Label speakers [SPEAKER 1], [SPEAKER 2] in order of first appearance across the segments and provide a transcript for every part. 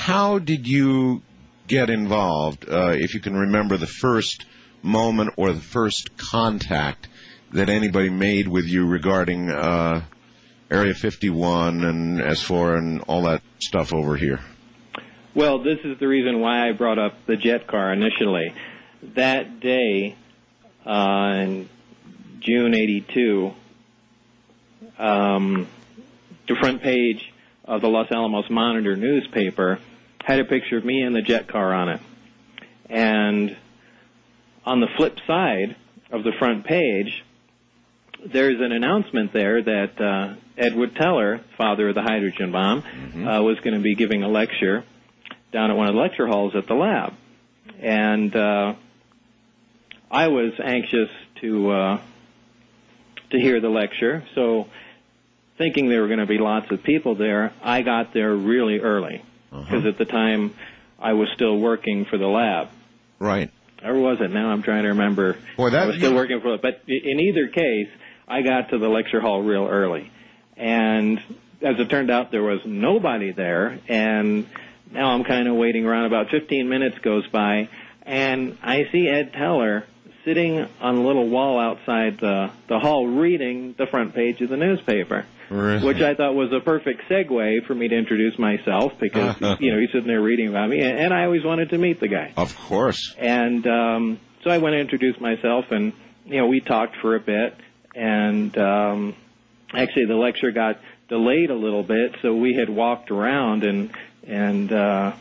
[SPEAKER 1] how did you get involved, if you can remember the first moment or the first contact that anybody made with you regarding Area 51 and S4 and all that stuff over here?
[SPEAKER 2] Well, this is the reason why I brought up the jet car initially. That day, in June '82, the front page of the Los Alamos Monitor newspaper had a picture of me and the jet car on it. And on the flip side of the front page, there's an announcement there that Edward Teller, father of the hydrogen bomb, was going to be giving a lecture down at one of the lecture halls at the lab. And I was anxious to hear the lecture, so thinking there were going to be lots of people there, I got there really early, because at the time I was still working for the lab.
[SPEAKER 1] Right.
[SPEAKER 2] Or was it? Now I'm trying to remember.
[SPEAKER 1] Boy,
[SPEAKER 2] I was still working for it. But in either case, I got to the lecture hall real early. And as it turned out, there was nobody there, and now I'm kind of waiting around. About 15 minutes goes by, and I see Ed Teller sitting on a little wall outside the hall reading the front page of the newspaper, which I thought was a perfect segue for me to introduce myself, because, he's sitting there reading about me, and I always wanted to meet the guy.
[SPEAKER 1] Of course.
[SPEAKER 2] And so I went and introduced myself, and, we talked for a bit, and actually the lecture got delayed a little bit, so we had walked around, and I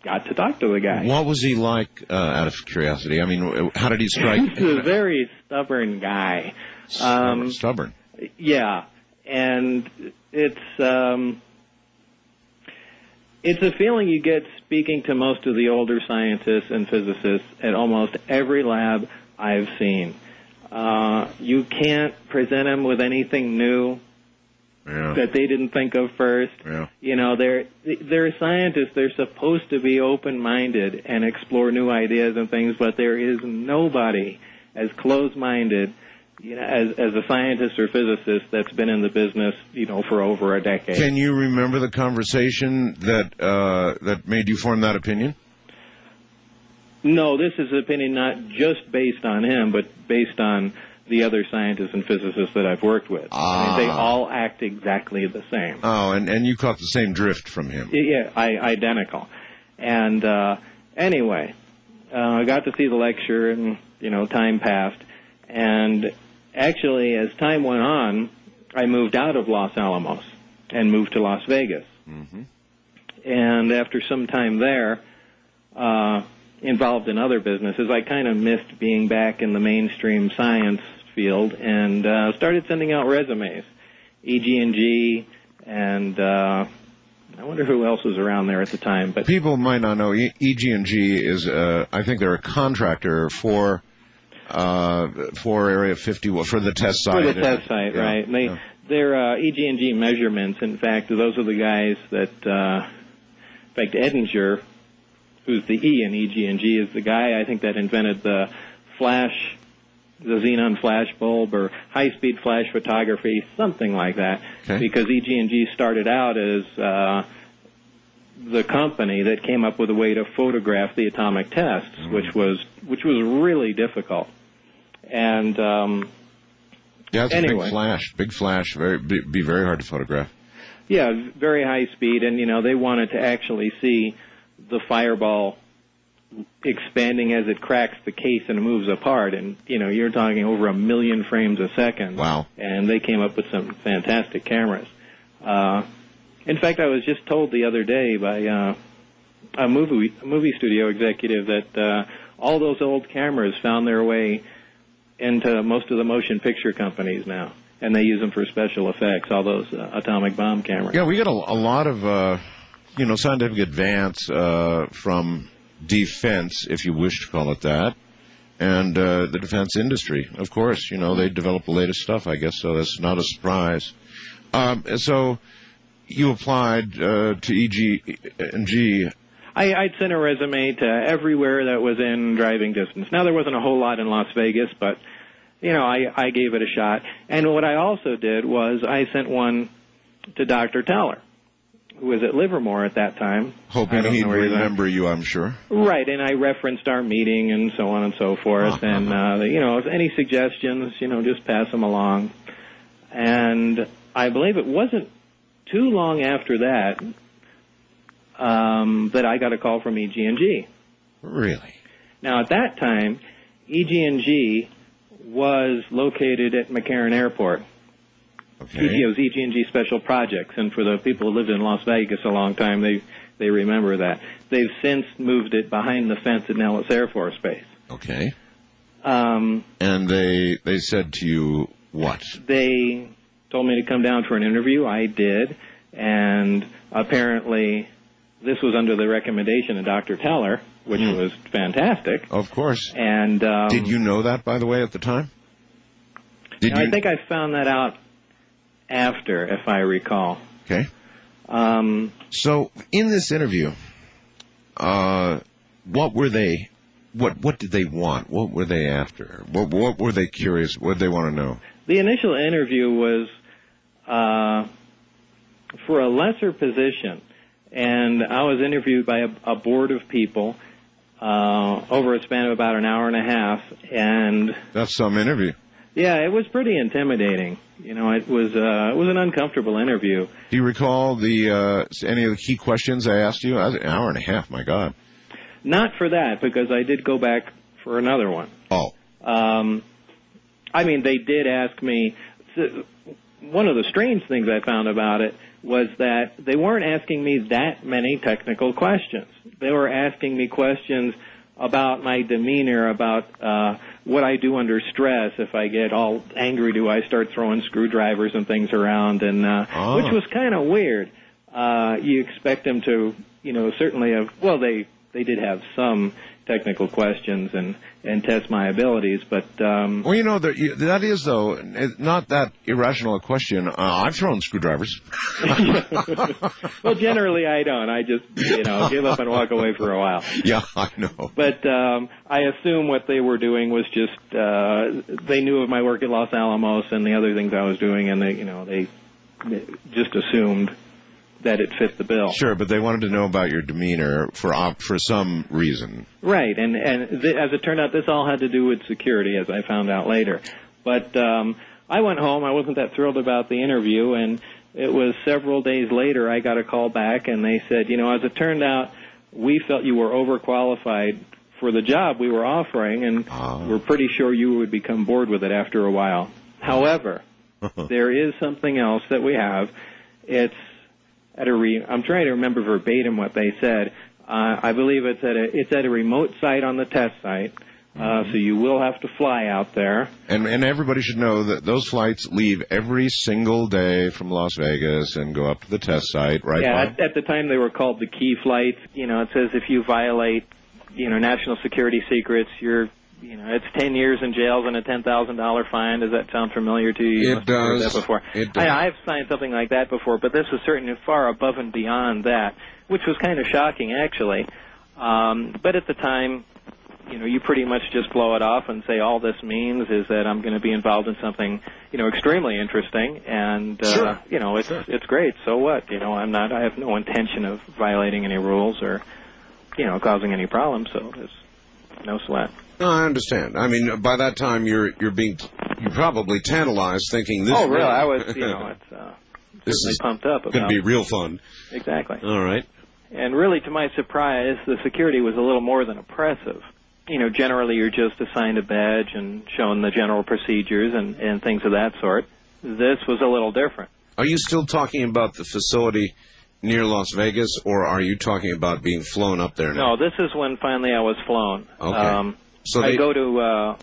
[SPEAKER 2] got to talk to the guy.
[SPEAKER 1] What was he like, out of curiosity? I mean, how did he strike?
[SPEAKER 2] He's a very stubborn guy.
[SPEAKER 1] Stubborn?
[SPEAKER 2] Yeah, and it's a feeling you get speaking to most of the older scientists and physicists at almost every lab I've seen. You can't present them with anything new that they didn't think of first. They're scientists. They're supposed to be open-minded and explore new ideas and things, but there is nobody as closed-minded as a scientist or physicist that's been in the business, for over a decade.
[SPEAKER 1] Can you remember the conversation that made you form that opinion?
[SPEAKER 2] No, this is an opinion not just based on him, but based on the other scientists and physicists that I've worked with. I mean, they all act exactly the same.
[SPEAKER 1] Oh, and you caught the same drift from him.
[SPEAKER 2] Yeah, identical. And anyway, I got to see the lecture, and, time passed. And actually, as time went on, I moved out of Los Alamos and moved to Las Vegas. And after some time there, involved in other businesses, I kind of missed being back in the mainstream science field, and started sending out resumes. EG&G, and I wonder who else was around there at the time. But
[SPEAKER 1] people might not know, EG&G is, I think they're a contractor for Area 51, for the test site.
[SPEAKER 2] For the test site, right. And they're EG&G Measurements. In fact, those are the guys that, in fact, Edinger, who's the E in EG&G, is the guy, I think, that invented the xenon flash bulb, or high-speed flash photography, something like that. Because EG&G started out as the company that came up with a way to photograph the atomic tests, which was really difficult. And
[SPEAKER 1] it's
[SPEAKER 2] anyway,
[SPEAKER 1] big flash, be very hard to photograph.
[SPEAKER 2] Yeah, very high speed, and they wanted to actually see the fireball expanding as it cracks the case and moves apart, and you're talking over 1 million frames a second.
[SPEAKER 1] Wow.
[SPEAKER 2] And they came up with some fantastic cameras. In fact, I was just told the other day by a movie studio executive that all those old cameras found their way into most of the motion picture companies now, and they use them for special effects, all those atomic bomb cameras.
[SPEAKER 1] Yeah, we get a lot of scientific advance from defense, if you wish to call it that, and the defense industry. Of course, they develop the latest stuff, I guess, so that's not a surprise. So you applied to EG&G.
[SPEAKER 2] I'd sent a resume to everywhere that was in driving distance. Now, there wasn't a whole lot in Las Vegas, but, I gave it a shot. And what I also did was I sent one to Dr. Teller. who was at Livermore at that time.
[SPEAKER 1] Hoping he'd remember you, I'm sure.
[SPEAKER 2] Right, and I referenced our meeting and so on and so forth. And, any suggestions, just pass them along. And I believe it wasn't too long after that that I got a call from EG&G.
[SPEAKER 1] Really?
[SPEAKER 2] Now, at that time, EG&G was located at McCarran Airport.
[SPEAKER 1] Okay.
[SPEAKER 2] It was EG&G Special Projects, and for the people who lived in Las Vegas a long time, they remember that. They've since moved it behind the fence at Nellis Air Force Base.
[SPEAKER 1] Okay. And they said to you what?
[SPEAKER 2] They told me to come down for an interview. I did, and apparently this was under the recommendation of Dr. Teller, which was fantastic.
[SPEAKER 1] Of course.
[SPEAKER 2] And
[SPEAKER 1] did you know that, by the way, at the time?
[SPEAKER 2] I think I found that out after, if I recall.
[SPEAKER 1] Okay. So in this interview, what were they? What did they want? What were they after? What were they curious? What did they want to know?
[SPEAKER 2] The initial interview was for a lesser position, and I was interviewed by a board of people over a span of about an hour and a half. And
[SPEAKER 1] that's some interview.
[SPEAKER 2] Yeah, it was pretty intimidating. It was an uncomfortable interview.
[SPEAKER 1] Do you recall any of the key questions I asked you? An hour and a half, my God.
[SPEAKER 2] Not for that, because I did go back for another one.
[SPEAKER 1] Oh.
[SPEAKER 2] They did ask me. One of the strange things I found about it was that they weren't asking me that many technical questions. They were asking me questions about my demeanor, about what I do under stress. If I get all angry, do I start throwing screwdrivers and things around? And which was kind of weird. You expect them to, certainly have. Well, they did have some technical questions and test my abilities, but
[SPEAKER 1] well, that is though not that irrational a question. I've thrown screwdrivers.
[SPEAKER 2] Well, generally I don't. I just give up and walk away for a while.
[SPEAKER 1] Yeah, I know.
[SPEAKER 2] But I assume what they were doing was just they knew of my work at Los Alamos and the other things I was doing, and they just assumed that it fit the bill.
[SPEAKER 1] Sure, but they wanted to know about your demeanor for some reason.
[SPEAKER 2] Right, and as it turned out, this all had to do with security, as I found out later. But I went home. I wasn't that thrilled about the interview, and it was several days later I got a call back, and they said, as it turned out, we felt you were overqualified for the job we were offering, and we're pretty sure you would become bored with it after a while. However, there is something else that we have. It's I'm trying to remember verbatim what they said. I believe it's at a remote site on the test site, so you will have to fly out there.
[SPEAKER 1] And everybody should know that those flights leave every single day from Las Vegas and go up to the test site, right?
[SPEAKER 2] Yeah, at the time they were called the key flights. It says if you violate, national security secrets, it's 10 years in jail and a $10,000 fine. Does that sound familiar to you?
[SPEAKER 1] It does.
[SPEAKER 2] That before.
[SPEAKER 1] It does.
[SPEAKER 2] I've signed something like that before, but this was certainly far above and beyond that, which was kind of shocking, actually. But at the time, you pretty much just blow it off and say all this means is that I'm going to be involved in something, extremely interesting, and
[SPEAKER 1] sure.
[SPEAKER 2] It's great. So what? I have no intention of violating any rules or, causing any problems. So there's no sweat.
[SPEAKER 3] No, I understand. By that time you're probably tantalized, thinking this.
[SPEAKER 2] Oh, really? I was, this is
[SPEAKER 3] pumped
[SPEAKER 2] up.
[SPEAKER 3] Going to be real fun.
[SPEAKER 2] Exactly.
[SPEAKER 3] All right.
[SPEAKER 2] And really, to my surprise, the security was a little more than oppressive. Generally you're just assigned a badge and shown the general procedures and things of that sort. This was a little different.
[SPEAKER 3] Are you still talking about the facility near Las Vegas, or are you talking about being flown up there now?
[SPEAKER 2] No, this is when finally I was flown.
[SPEAKER 3] Okay.
[SPEAKER 2] So I go to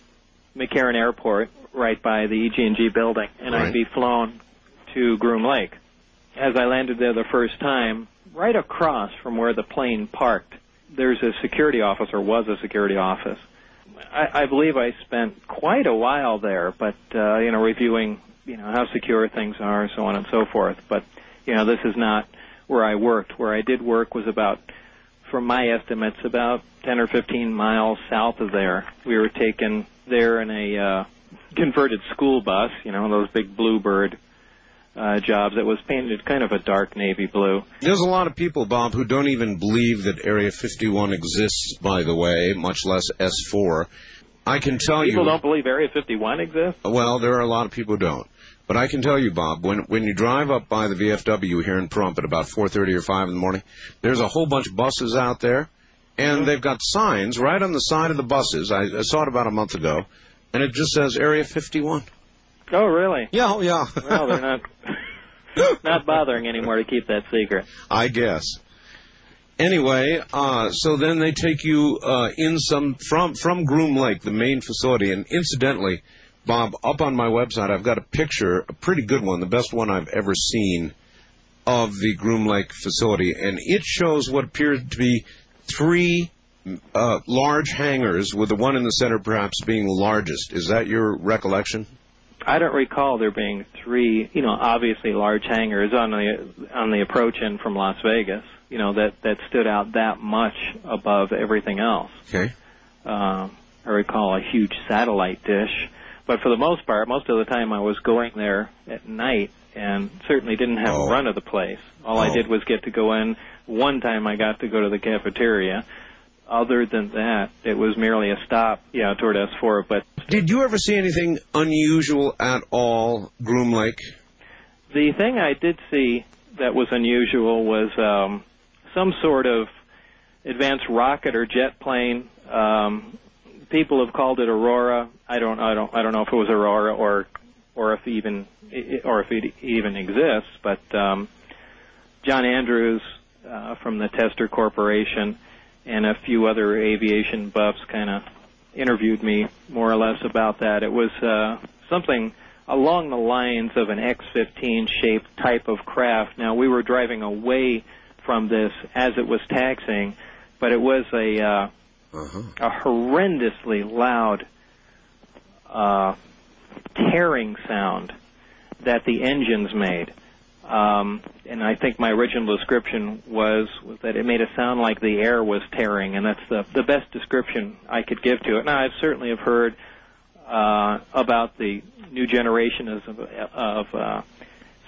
[SPEAKER 2] McCarran Airport right by the EG&G building, and
[SPEAKER 1] right.
[SPEAKER 2] I'd be flown to Groom Lake. As I landed there the first time, right across from where the plane parked, there's a security office, or was a security office. I believe I spent quite a while there, but, reviewing, how secure things are, so on and so forth. But, this is not where I worked. Where I did work was about, from my estimates, about 10 or 15 miles south of there. We were taken there in a converted school bus, those big Bluebird jobs. It was painted kind of a dark navy blue.
[SPEAKER 3] There's a lot of people, Bob, who don't even believe that Area 51 exists, by the way, much less S4. I can tell you...
[SPEAKER 2] People don't believe Area 51 exists?
[SPEAKER 3] Well, there are a lot of people who don't. But I can tell you, Bob, when you drive up by the VFW here in Pahrump at about 4:30 or 5 in the morning, there's a whole bunch of buses out there, and they've got signs right on the side of the buses. I saw it about a month ago, and it just says Area 51.
[SPEAKER 2] Oh, really?
[SPEAKER 3] Yeah, oh, yeah.
[SPEAKER 2] Well, they're not bothering anymore to keep that secret.
[SPEAKER 3] I guess. Anyway, so then they take you from Groom Lake, the main facility, and incidentally, Bob, up on my website, I've got a picture, a pretty good one, the best one I've ever seen, of the Groom Lake facility, and it shows what appears to be 3 large hangars, with the one in the center perhaps being the largest. Is that your recollection?
[SPEAKER 2] I don't recall there being 3, obviously large hangars on the approach in from Las Vegas, that stood out that much above everything else.
[SPEAKER 3] Okay.
[SPEAKER 2] I recall a huge satellite dish, but for the most part, most of the time I was going there at night and certainly didn't have a run of the place. All I did was get to go in. One time I got to go to the cafeteria. Other than that, it was merely a stop, toward S4. But
[SPEAKER 3] did you ever see anything unusual at all, Groom Lake?
[SPEAKER 2] The thing I did see that was unusual was some sort of advanced rocket or jet plane. People have called it Aurora. I don't know if it was Aurora or if it even exists. But John Andrews from the Tester Corporation and a few other aviation buffs kind of interviewed me more or less about that. It was something along the lines of an X-15 shaped type of craft. Now, we were driving away from this as it was taxiing, but it was a horrendously loud tearing sound that the engines made. And I think my original description was that it made it sound like the air was tearing, and that's the best description I could give to it. Now, I certainly have heard about the new generation of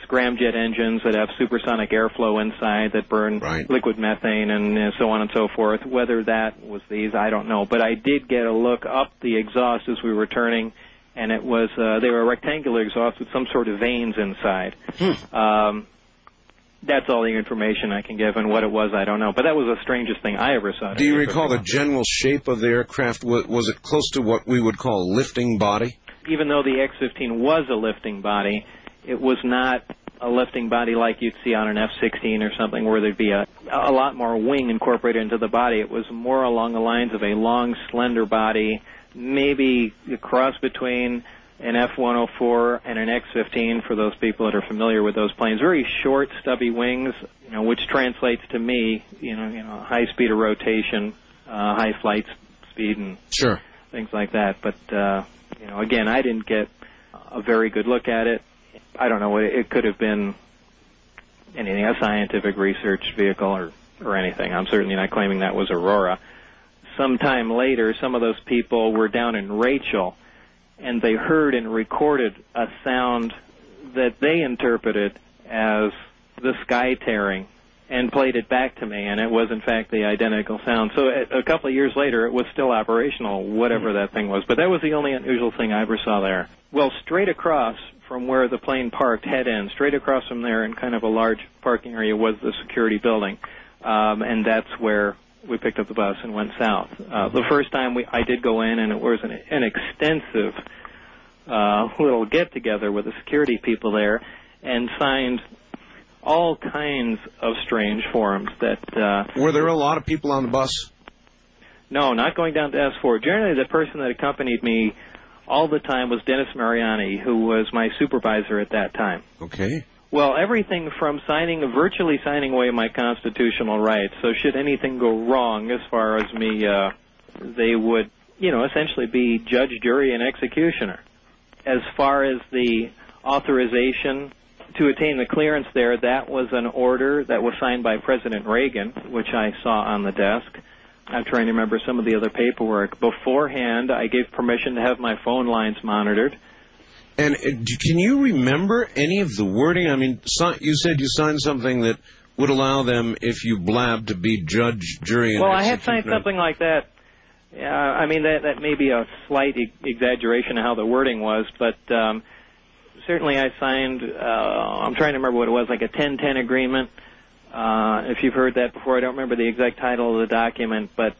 [SPEAKER 2] scramjet engines that have supersonic airflow inside that burn liquid methane and so on and so forth. Whether that was these, I don't know. But I did get a look up the exhaust as we were turning, and it was they were rectangular exhausts with some sort of vanes inside. That's all the information I can give, and what it was, I don't know. But that was the strangest thing I ever saw.
[SPEAKER 3] Do you recall the general shape of the aircraft? Was it close to what we would call a lifting body?
[SPEAKER 2] Even though the X-15 was a lifting body, it was not a lifting body like you'd see on an F-16 or something where there'd be a lot more wing incorporated into the body. It was more along the lines of a long, slender body, maybe a cross between an F-104 and an X-15 for those people that are familiar with those planes. Very short, stubby wings, which translates to me, high speed of rotation, high flight speed, and things like that. But again, I didn't get a very good look at it. I don't know. It could have been anything, a scientific research vehicle or anything. I'm certainly not claiming that was Aurora. Sometime later, some of those people were down in Rachel, and they heard and recorded a sound that they interpreted as the sky tearing and played it back to me, and it was, in fact, the identical sound. So a couple of years later, it was still operational, whatever that thing was. But that was the only unusual thing I ever saw there. Well, straight across from where the plane parked, head end, straight across from there in kind of a large parking area was the security building, and that's where we picked up the bus and went south. The first time I did go in, and it was an extensive little get-together with the security people there, and signed all kinds of strange forms that...
[SPEAKER 3] Were there a lot of people on the bus?
[SPEAKER 2] No, not going down to S4. Generally, the person that accompanied me all the time was Dennis Mariani, who was my supervisor at that time.
[SPEAKER 3] Okay.
[SPEAKER 2] Well, everything from virtually signing away my constitutional rights. So should anything go wrong as far as me, they would, essentially be judge, jury, and executioner. As far as the authorization to attain the clearance there, that was an order that was signed by President Reagan, which I saw on the desk. I'm trying to remember some of the other paperwork. Beforehand, I gave permission to have my phone lines monitored.
[SPEAKER 3] And can you remember any of the wording? I mean, you said you signed something that would allow them, if you blabbed, to be judge, jury, and
[SPEAKER 2] I had signed something like that. I mean, that may be a slight exaggeration of how the wording was, but certainly I signed, I'm trying to remember what it was, like a 10-10 agreement. If you've heard that before, I don't remember the exact title of the document, but...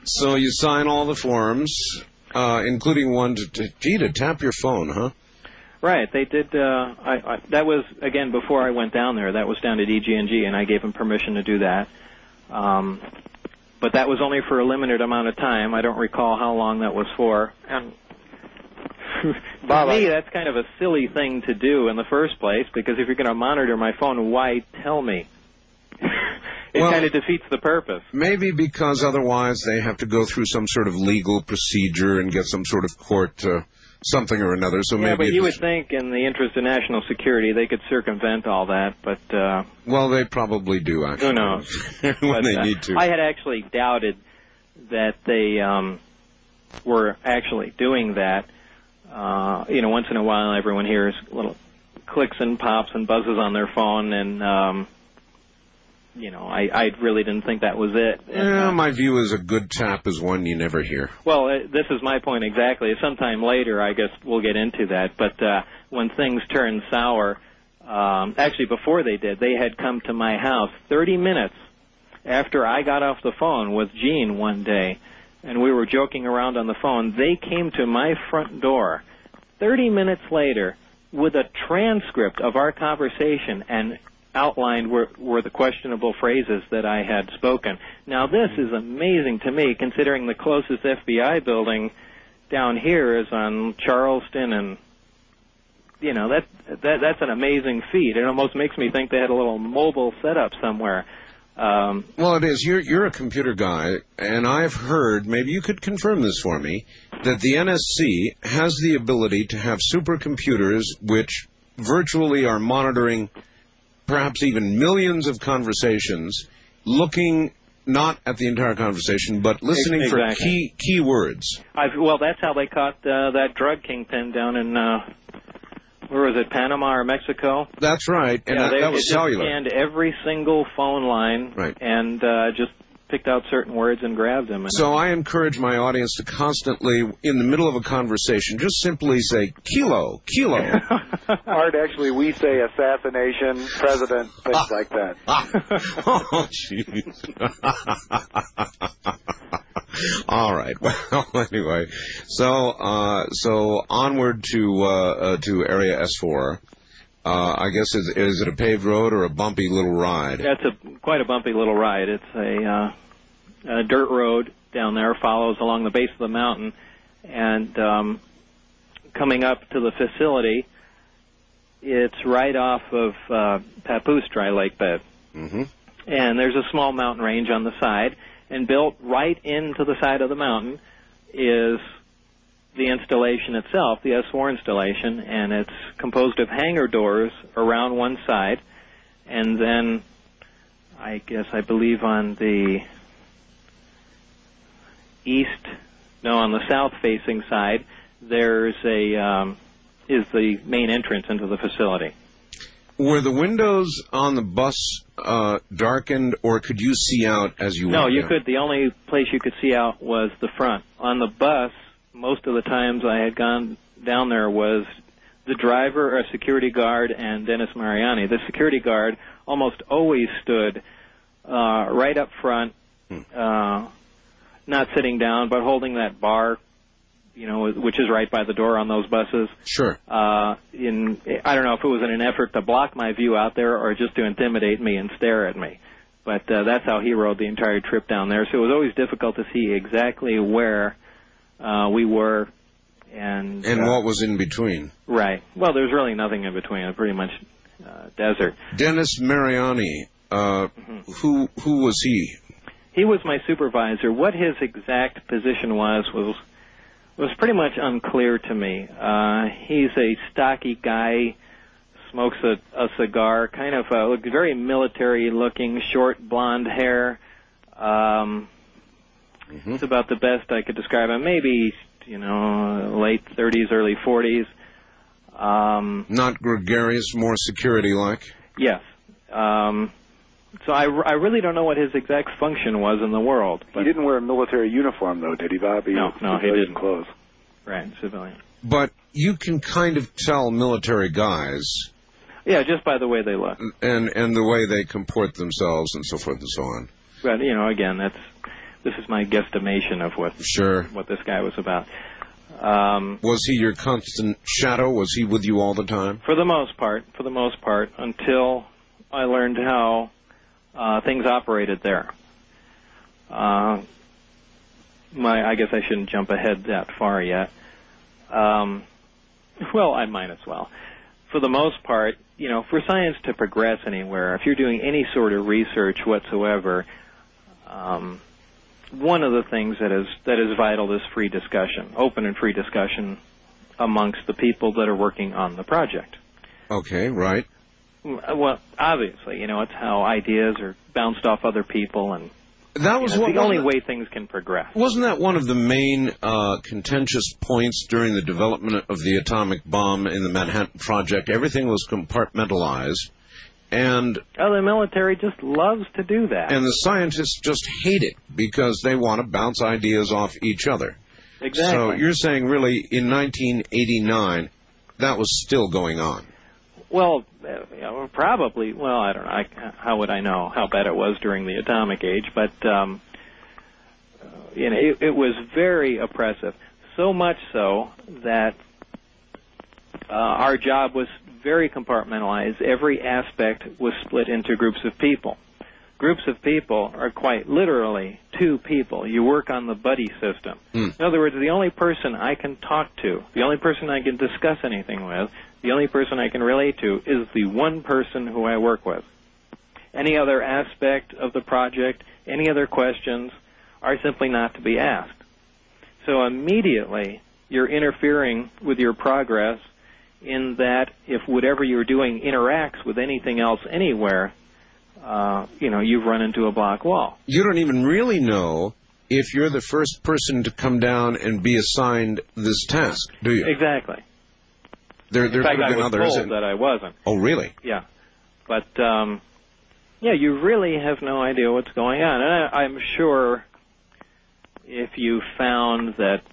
[SPEAKER 3] So you sign all the forms, including one to tap your phone, huh?
[SPEAKER 2] Right, they did. That was, again, before I went down there. That was down at EG&G, and I gave them permission to do that. But that was only for a limited amount of time. I don't recall how long that was for. And to me, that's kind of a silly thing to do in the first place, because if you're going to monitor my phone, why tell me? It kind of defeats the purpose.
[SPEAKER 3] Maybe because otherwise they have to go through some sort of legal procedure and get some sort of court something or another. So
[SPEAKER 2] yeah,
[SPEAKER 3] maybe
[SPEAKER 2] but you would think in the interest of national security they could circumvent all that, but...
[SPEAKER 3] well, they probably do, actually.
[SPEAKER 2] Who knows?
[SPEAKER 3] When they need to.
[SPEAKER 2] I had actually doubted that they were actually doing that. Once in a while everyone hears little clicks and pops and buzzes on their phone, and... I really didn't think that was it.
[SPEAKER 3] Yeah, my view is a good tap is one you never hear.
[SPEAKER 2] Well, this is my point exactly. Sometime later, I guess we'll get into that. But when things turned sour, actually before they did, they had come to my house 30 minutes after I got off the phone with Gene one day, and we were joking around on the phone. They came to my front door 30 minutes later with a transcript of our conversation and outlined were the questionable phrases that I had spoken. Now, this is amazing to me, considering the closest FBI building down here is on Charleston, and that's an amazing feat. It almost makes me think they had a little mobile setup somewhere.
[SPEAKER 3] Well, it is. You're a computer guy, and I've heard, maybe you could confirm this for me, that the NSC has the ability to have supercomputers which virtually are monitoring perhaps even millions of conversations, looking not at the entire conversation, but listening for key words.
[SPEAKER 2] Well, that's how they caught that drug kingpin down in, where was it, Panama or Mexico?
[SPEAKER 3] That's right, and that was cellular.
[SPEAKER 2] They scanned every single phone line,
[SPEAKER 3] right,
[SPEAKER 2] and just picked out certain words and grabbed them.
[SPEAKER 3] So I encourage my audience to constantly, in the middle of a conversation, just simply say, kilo, kilo.
[SPEAKER 4] Art, actually, we say assassination, president, things like that.
[SPEAKER 3] Oh, jeez. All right. Well, anyway, so onward to Area S4. I guess is it a paved road or a bumpy little ride?
[SPEAKER 2] That's quite a bumpy little ride. It's a dirt road down there, follows along the base of the mountain, and coming up to the facility, it's right off of Papoose Dry Lake Bed.
[SPEAKER 3] Mm-hmm.
[SPEAKER 2] And there's a small mountain range on the side, and built right into the side of the mountain is the installation itself, the S4 installation, and it's composed of hangar doors around one side, and then I believe on the on the south-facing side, there's is the main entrance into the facility.
[SPEAKER 3] Were the windows on the bus darkened, or could you see out as you went?
[SPEAKER 2] No, you could. The only place you could see out was the front. On the bus, most of the times I had gone down there was the driver, a security guard, and Dennis Mariani. The security guard almost always stood right up front, not sitting down, but holding that bar, which is right by the door on those buses.
[SPEAKER 3] Sure.
[SPEAKER 2] I don't know if it was in an effort to block my view out there or just to intimidate me and stare at me. But that's how he rode the entire trip down there. So it was always difficult to see exactly where we were. And
[SPEAKER 3] what was in between.
[SPEAKER 2] Right. Well, there's really nothing in between. It's pretty much desert.
[SPEAKER 3] Dennis Mariani, who was he?
[SPEAKER 2] He was my supervisor. What his exact position was pretty much unclear to me. He's a stocky guy, smokes a cigar, kind of very military-looking, short blonde hair. It's about the best I could describe him. Maybe, late 30s, early 40s.
[SPEAKER 3] Not gregarious, more security-like?
[SPEAKER 2] Yes. So I really don't know what his exact function was in the world. But
[SPEAKER 4] he didn't wear a military uniform, though, did he, Bob?
[SPEAKER 2] No, he didn't.
[SPEAKER 4] Clothes.
[SPEAKER 2] Right, civilian.
[SPEAKER 3] But you can kind of tell military guys.
[SPEAKER 2] Yeah, just by the way they look.
[SPEAKER 3] And the way they comport themselves and so forth and so on.
[SPEAKER 2] But, again, this is my guesstimation of what this guy was about.
[SPEAKER 3] Was he your constant shadow? Was he with you all the time?
[SPEAKER 2] For the most part, until I learned how things operated there. I guess I shouldn't jump ahead that far yet. Well, I might as well. For the most part, for science to progress anywhere, if you're doing any sort of research whatsoever, one of the things that is vital is free discussion, open and free discussion amongst the people that are working on the project.
[SPEAKER 3] Okay, right.
[SPEAKER 2] Well, obviously, it's how ideas are bounced off other people, and
[SPEAKER 3] that was
[SPEAKER 2] the only way things can progress.
[SPEAKER 3] Wasn't that one of the main contentious points during the development of the atomic bomb in the Manhattan Project? Everything was compartmentalized, and
[SPEAKER 2] the military just loves to do that.
[SPEAKER 3] And the scientists just hate it because they want to bounce ideas off each other.
[SPEAKER 2] Exactly.
[SPEAKER 3] So you're saying, really, in 1989, that was still going on?
[SPEAKER 2] Well, probably. Well, I don't know. How would I know how bad it was during the atomic age? But it was very oppressive. So much so that our job was very compartmentalized. Every aspect was split into groups of people. Groups of people are quite literally two people. You work on the buddy system. In other words, the only person I can talk to, the only person I can discuss anything with, the only person I can relate to is the one person who I work with. Any other aspect of the project, any other questions are simply not to be asked. So immediately you're interfering with your progress in that if whatever you're doing interacts with anything else anywhere, you've run into a block wall.
[SPEAKER 3] You don't even really know if you're the first person to come down and be assigned this task, do you?
[SPEAKER 2] Exactly.
[SPEAKER 3] There
[SPEAKER 2] in fact, I was
[SPEAKER 3] others
[SPEAKER 2] told that I wasn't.
[SPEAKER 3] Oh, really?
[SPEAKER 2] Yeah. But, you really have no idea what's going on. And I'm sure if you found that,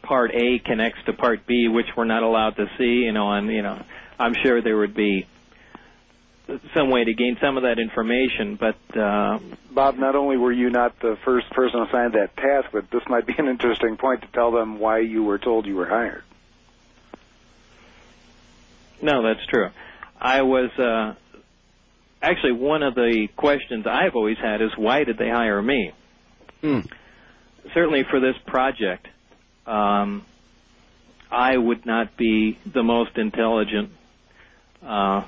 [SPEAKER 2] Part A connects to Part B, which we're not allowed to see, I'm sure there would be some way to gain some of that information. But,
[SPEAKER 4] Bob, not only were you not the first person assigned that task, but this might be an interesting point to tell them why you were told you were hired.
[SPEAKER 2] No, that's true. I was, actually, one of the questions I've always had is, why did they hire me? Certainly for this project, I would not be the most intelligent, the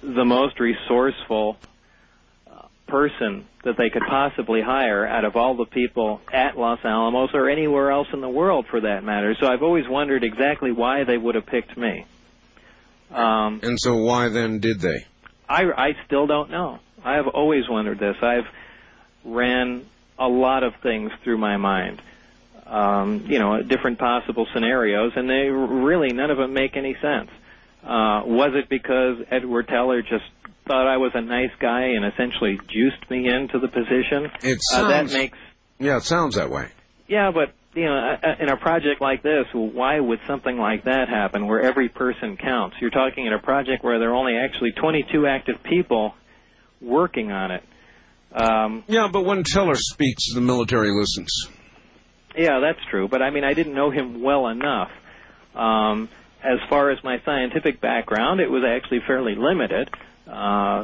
[SPEAKER 2] most resourceful person that they could possibly hire out of all the people at Los Alamos or anywhere else in the world, for that matter. So I've always wondered exactly why they would have picked me.
[SPEAKER 3] And so why then did they?
[SPEAKER 2] I still don't know. I have always wondered this. I've ran a lot of things through my mind, different possible scenarios, and they really, none of them make any sense. Was it because Edward Teller just thought I was a nice guy and essentially juiced me into the position?
[SPEAKER 3] It sounds,
[SPEAKER 2] that makes...
[SPEAKER 3] Yeah, it sounds that way.
[SPEAKER 2] Yeah, but, in a project like this, why would something like that happen where every person counts? You're talking in a project where there are only actually 22 active people working on it.
[SPEAKER 3] Yeah, but when Teller speaks, the military listens.
[SPEAKER 2] Yeah, that's true. But, I didn't know him well enough. As far as my scientific background, it was actually fairly limited. I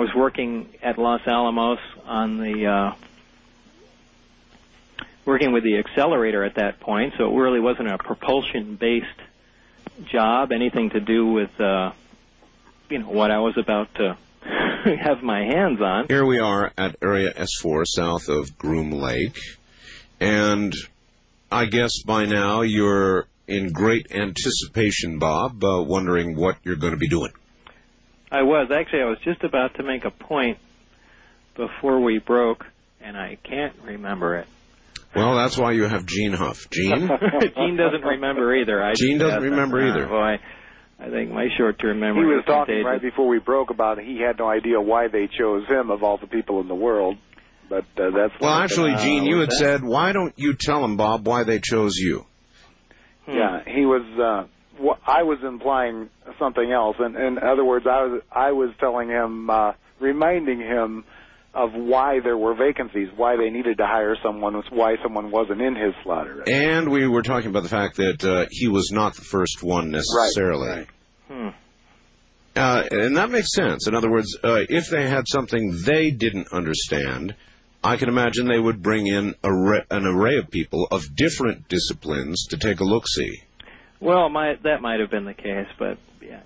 [SPEAKER 2] was working at Los Alamos on working with the accelerator at that point, so it really wasn't a propulsion-based job, anything to do with, what I was about to have my hands on.
[SPEAKER 3] Here we are at Area S4 south of Groom Lake, and I guess by now you're in great anticipation, Bob, wondering what you're going to be doing.
[SPEAKER 2] I was. Actually, I was just about to make a point before we broke, and I can't remember it.
[SPEAKER 3] Well, that's why you have Gene Huff. Gene?
[SPEAKER 2] Gene doesn't remember either.
[SPEAKER 3] Gene doesn't remember either.
[SPEAKER 2] Boy, I think my short-term memory.
[SPEAKER 4] He was talking right before we broke about it. He had no idea why they chose him of all the people in the world. But that's
[SPEAKER 3] well, actually, Gene, you had said, why don't you tell him, Bob, why they chose you?
[SPEAKER 4] Yeah, he was. I was implying something else. And in other words, I was telling him, reminding him of why there were vacancies, why they needed to hire someone, why someone wasn't in his slot already.
[SPEAKER 3] And we were talking about the fact that he was not the first one necessarily.
[SPEAKER 4] Right.
[SPEAKER 3] And that makes sense. In other words, if they had something they didn't understand, I can imagine they would bring in an array of people of different disciplines to take a look-see.
[SPEAKER 2] Well, that might have been the case, but yeah,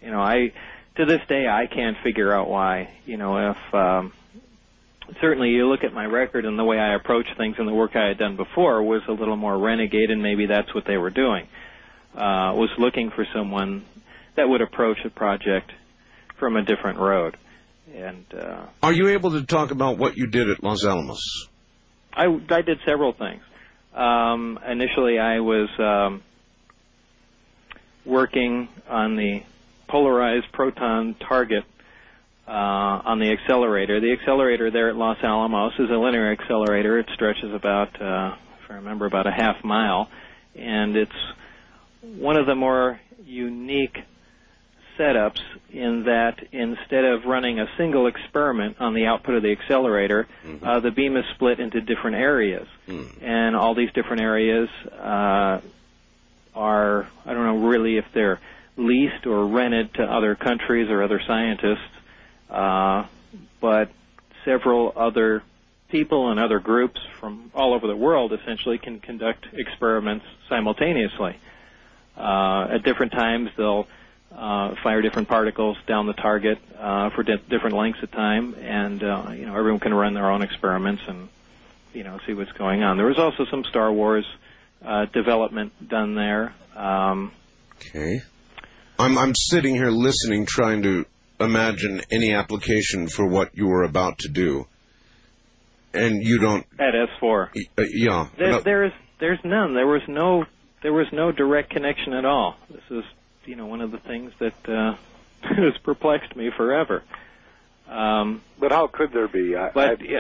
[SPEAKER 2] to this day I can't figure out why. If certainly you look at my record and the way I approach things and the work I had done before was a little more renegade, and maybe that's what they were doing. Was looking for someone that would approach a project from a different road. And
[SPEAKER 3] are you able to talk about what you did at Los Alamos?
[SPEAKER 2] I did several things. Initially, I was working on the polarized proton target on the accelerator. The accelerator there at Los Alamos is a linear accelerator. It stretches about, if I remember, about a half mile, and it's one of the more unique setups in that instead of running a single experiment on the output of the accelerator, the beam is split into different areas. And all these different areas are, I don't know really if they're leased or rented to other countries or other scientists, but several other people and other groups from all over the world essentially can conduct experiments simultaneously. At different times they'll fire different particles down the target for different lengths of time, and everyone can run their own experiments and see what's going on. There was also some Star Wars development done there.
[SPEAKER 3] Okay, I'm sitting here listening, trying to imagine any application for what you were about to do, and you don't. At
[SPEAKER 2] S4.
[SPEAKER 3] Yeah.
[SPEAKER 2] There's none. There was no direct connection at all. This is one of the things that has perplexed me forever.
[SPEAKER 4] But how could there be?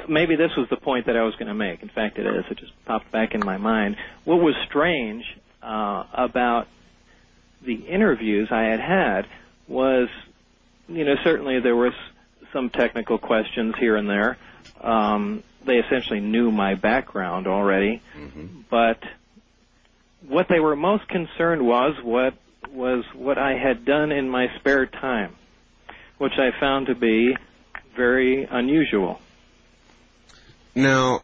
[SPEAKER 2] Maybe this was the point that I was going to make. In fact, it is. It just popped back in my mind. What was strange about the interviews I had was, certainly there was some technical questions here and there. They essentially knew my background already. But what they were most concerned was what I had done in my spare time, which I found to be very unusual.
[SPEAKER 3] Now,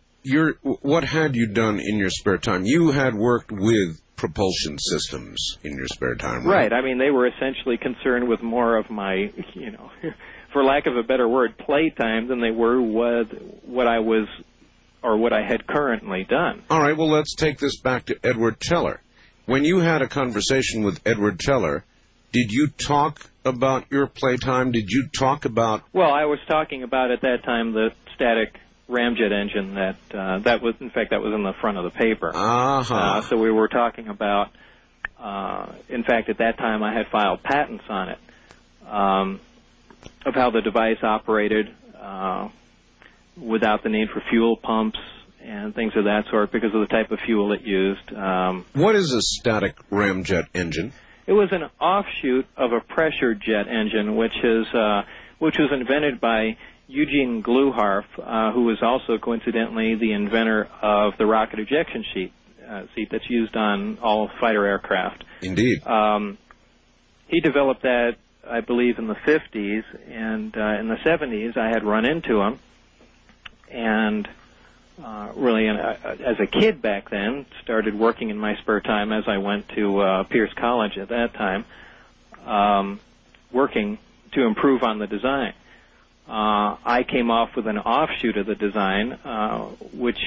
[SPEAKER 3] what had you done in your spare time? You had worked with propulsion systems in your spare time, right?
[SPEAKER 2] Right. I mean, they were essentially concerned with more of my, for lack of a better word, playtime than they were with what I was or what I had currently done.
[SPEAKER 3] All right, well, let's take this back to Edward Teller. When you had a conversation with Edward Teller, did you talk about your playtime? Did you talk about...
[SPEAKER 2] Well, I was talking about at that time the static ramjet engine that was, in fact, that was in the front of the paper. So we were talking about, in fact, at that time I had filed patents on it, of how the device operated without the need for fuel pumps and things of that sort because of the type of fuel it used.
[SPEAKER 3] What is a static ramjet engine?
[SPEAKER 2] It was an offshoot of a pressure jet engine, which was invented by Eugene Gluharf, who was also coincidentally the inventor of the rocket ejection seat that's used on all fighter aircraft.
[SPEAKER 3] Indeed.
[SPEAKER 2] He developed that, I believe, in the 50s, and in the 70s I had run into him, and really, as a kid back then, started working in my spare time as I went to Pierce College at that time, working to improve on the design. I came off with an offshoot of the design, which